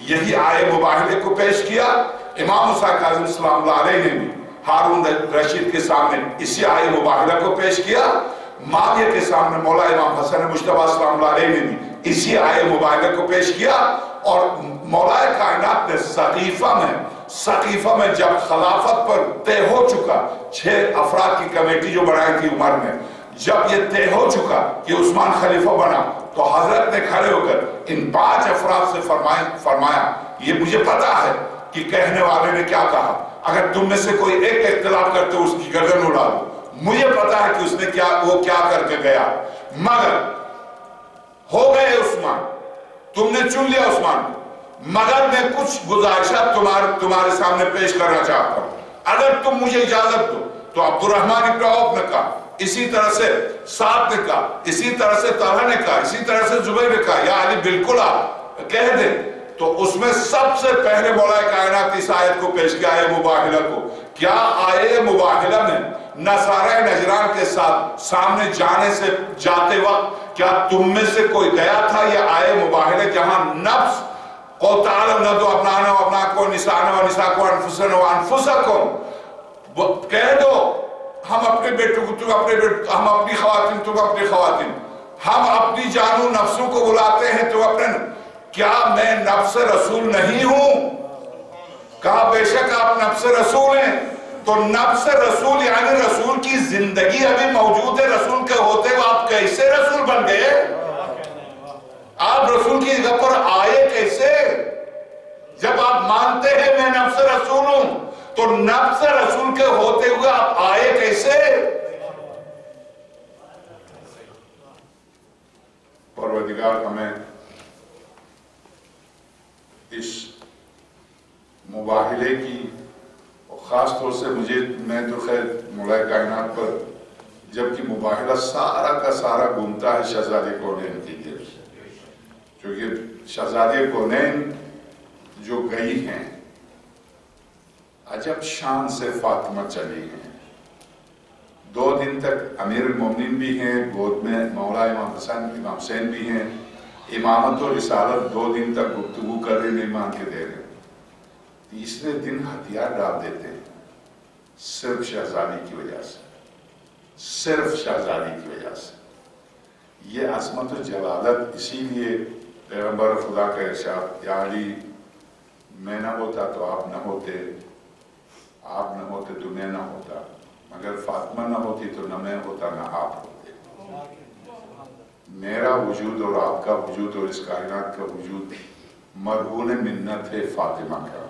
یہی آئے مباہلے کو پیش کیا. امام موسیٰ کاظم السلام علیہ نے بھی ہارون رشید کے سامنے اسی آئے مباہلہ کو پیش کیا. معاویہ کے سامنے مولا امام حسن مجتبیٰ السلام علیہ نے بھی اسی آئے مباہلہ کو پیش کیا. اور مولا کائنات نے سقیفہ میں جب خلافت پر طے ہو چکا, 6 افراد کی کمیٹی جو بنائی تھی عمر نے, جب یہ طے ہو چکا کہ عثمان خلیفہ بنا, تو حضرت نے کھڑے ہو کر ان 5 افراد سے فرمایا, یہ مجھے پتا ہے کہ کہنے والے نے کیا کہا, اگر تم میں سے کوئی ایک اختلاف کرتے اس کی گردن اڑا دو. مجھے پتا ہے کہ اس نے وہ کیا کر کے گیا. مگر ہو گئے عثمان, تم نے چن لیا عثمان کو, مگر میں کچھ گزارشات تمہارے سامنے پیش کرنا چاہتا ہوں. اگر تم مجھے اجازت دو تو عبد الرحمن ابن عوف نے کہا, اسی طرح سے سعد نے کہا, اسی طرح سے طلحہ نے کہا, اسی طرح سے زبیر نے کہا, یا علی بالکل آپ کہہ دیں. تو اس میں سب سے پہلے مولا کائنات اس آیت کو پیش کیا آئے مباہلہ کو. کیا آئے مباہلہ میں نصارہ نجران کے ساتھ سامنے جاتے وقت کیا تم میں سے کوئی گیا تھا؟ یہ آئے مباہلہ جہاں نفس قوتال ندو اپنانا و اپناکو نسانا و نساکو انفسنا و انفسکم, کہہ دو ہم اپنے بیٹوں کو تم اپنے بیٹوں, ہم اپنی خواتین تم اپنی خواتین, ہم اپنی جانوں نفسوں کو بلاتے ہیں تم اپنے. کیا میں نفس رسول نہیں ہوں؟ کہا بے شک آپ نفس رسول ہیں. تو نفس رسول یعنی رسول کی زندگی ابھی موجود ہے, رسول کے ہوتے ہوئے آپ کیسے رسول بن گئے؟ آپ رسول کی جگہ پر آئے کیسے؟ جب آپ مانتے ہیں میں نفس رسول ہوں تو نفس رسول کے ہوتے ہوئے آپ آئے کیسے؟ پروردگار ہمیں اس مباہلے کی, خاص طور سے میں تو خیر مولا کائنات پر جبکہ مباہلہ سارا کا سارا گھومتا ہے شہزادے کونین کی طرف سے, کیونکہ شہزادے کونین جو گئی ہیں عجب شان سے فاطمہ چلی ہیں. 2 دن تک امیر المومنین بھی ہیں, گود میں مولا امام حسین بھی ہیں, امامت و رسالت 2 دن تک گفتگو کر رہے نہیں مان کے دے رہے. تیسرے دن ہتھیار ڈال دیتے ہیں صرف شہزادی کی وجہ سے, صرف شہزادی کی وجہ سے. یہ عظمت و جلالت اسی لیے پیغمبر خدا کا ارشاد, یا علی میں نہ ہوتا تو آپ نہ ہوتے, آپ نہ ہوتے تو میں نہ ہوتا, مگر فاطمہ نہ ہوتی تو نہ میں ہوتا نہ آپ ہوتے. میرا وجود اور آپ کا وجود اور اس کائنات کا وجود مرہون منت ہے فاطمہ کا.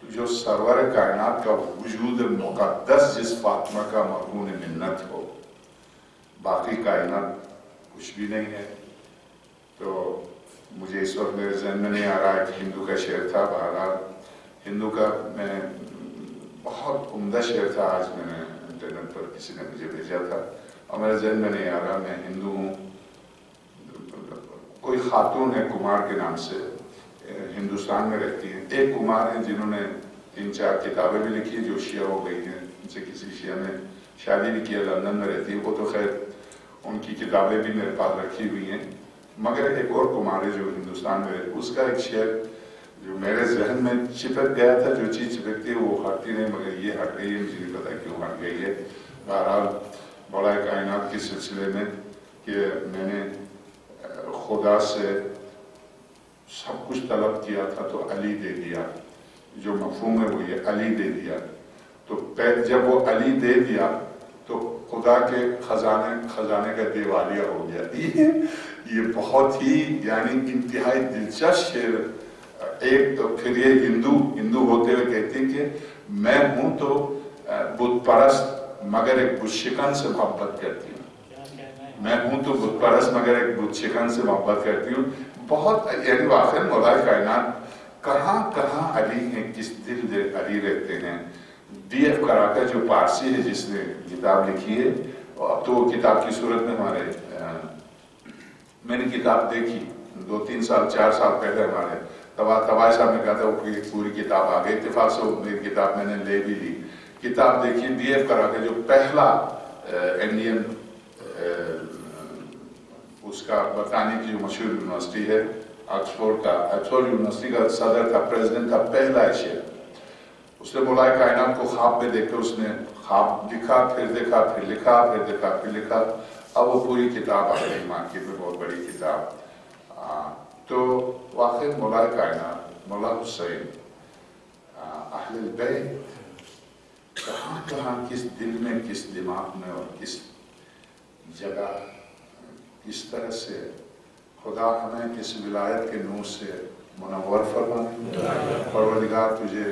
جو سرور کائنات کا وجود مقدس جس فاطمہ کا مرہون منت ہو, باقی کائنات کچھ بھی نہیں ہے. تو مجھے اس وقت میرے ذہن میں نہیں آ رہا ہے کہ ہندو کا شعر تھا, بہرحال ہندو کا میں بہت عمدہ شعر تھا, آج میں نے انٹرنیٹ پر کسی نے مجھے بھیجا تھا اور میرے ذہن میں نہیں آ رہا. میں ہندو ہوں, کوئی خاتون ہے کمار کے نام سے, ہندوستان میں رہتی ہیں. ایک کمار ہیں جنہوں نے 3-4 کتابیں بھی لکھی جو شیعہ ہو گئی ہیں, ان سے کسی شیعہ نے شادی بھی کیا, لندن میں رہتی ہے وہ, تو خیر ان کی کتابیں بھی میرے پاس رکھی ہوئی ہیں. مگر ایک اور کمار ہے جو ہندوستان میں رہتی, اس کا ایک شعر جو میرے ذہن میں چپک گیا تھا. جو چیز چپکتی ہے وہ ہٹتی نہیں, مگر یہ ہٹ گئی ہے, مجھے نہیں پتا کیوں ہٹ گئی ہے. بہرحال مولا کائنات کے سلسلے میں کہ میں نے خدا سے سب کچھ طلب کیا تھا تو علی دے دیا, جو مفہوم ہے وہ یہ علی دے دیا. تو جب وہ علی دے دیا تو خدا کے خزانے کا دیوالیہ ہو گیا. یہ بہت ہی یعنی انتہائی دلچسپ شعر. ایک تو پھر یہ ہندو ہوتے ہوئے کہتے ہیں کہ میں ہوں تو بت پرست مگر ایک بت شکن سے محبت کرتی ہوں, میں ہوں تو بت پرست مگر ایک بت شکن سے محبت کرتی ہوں. بہت یعنی واقعی مولا کائنات کہاں کہاں علی ہیں, کس دل علی رہتے ہیں. ڈی ایف کراکا جو پارسی ہے جس نے کتاب لکھی ہے, اب تو وہ کتاب کی صورت میں ہمارے میں نے کتاب دیکھی 2-3 سال 4 سال پہلے ہمارے طبائی صاحب نے کہا تھا وہ پوری کتاب آ گئی. اتفاق سے میری کتاب میں نے لے بھی لی. کتاب دیکھی ڈی ایف کراکا جو پہلا انڈین اس کا برطانیہ کی جو مشہور یونیورسٹی ہے آکسفورڈ یونیورسٹی کا صدر تھا, پریزیڈنٹ تھا, پہلا ایشیا. اس نے مولا کائنات کو خواب میں دیکھ کر اس نے خواب لکھا, پھر دیکھا, پھر لکھا, پھر دیکھا, پھر لکھا. اب وہ پوری کتاب آ گئی مارکیٹ میں, بہت بڑی کتاب. تو واقعی مولا کائنات مولا حسین اہل البیت کہاں کہاں کس دل میں, کس دماغ میں اور کس جگہ اس طرح سے خدا ہمیں اس ولایت کے نور سے منور فرمائے. پروردگار تجھے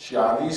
40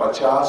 50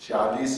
40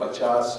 50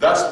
10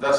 10,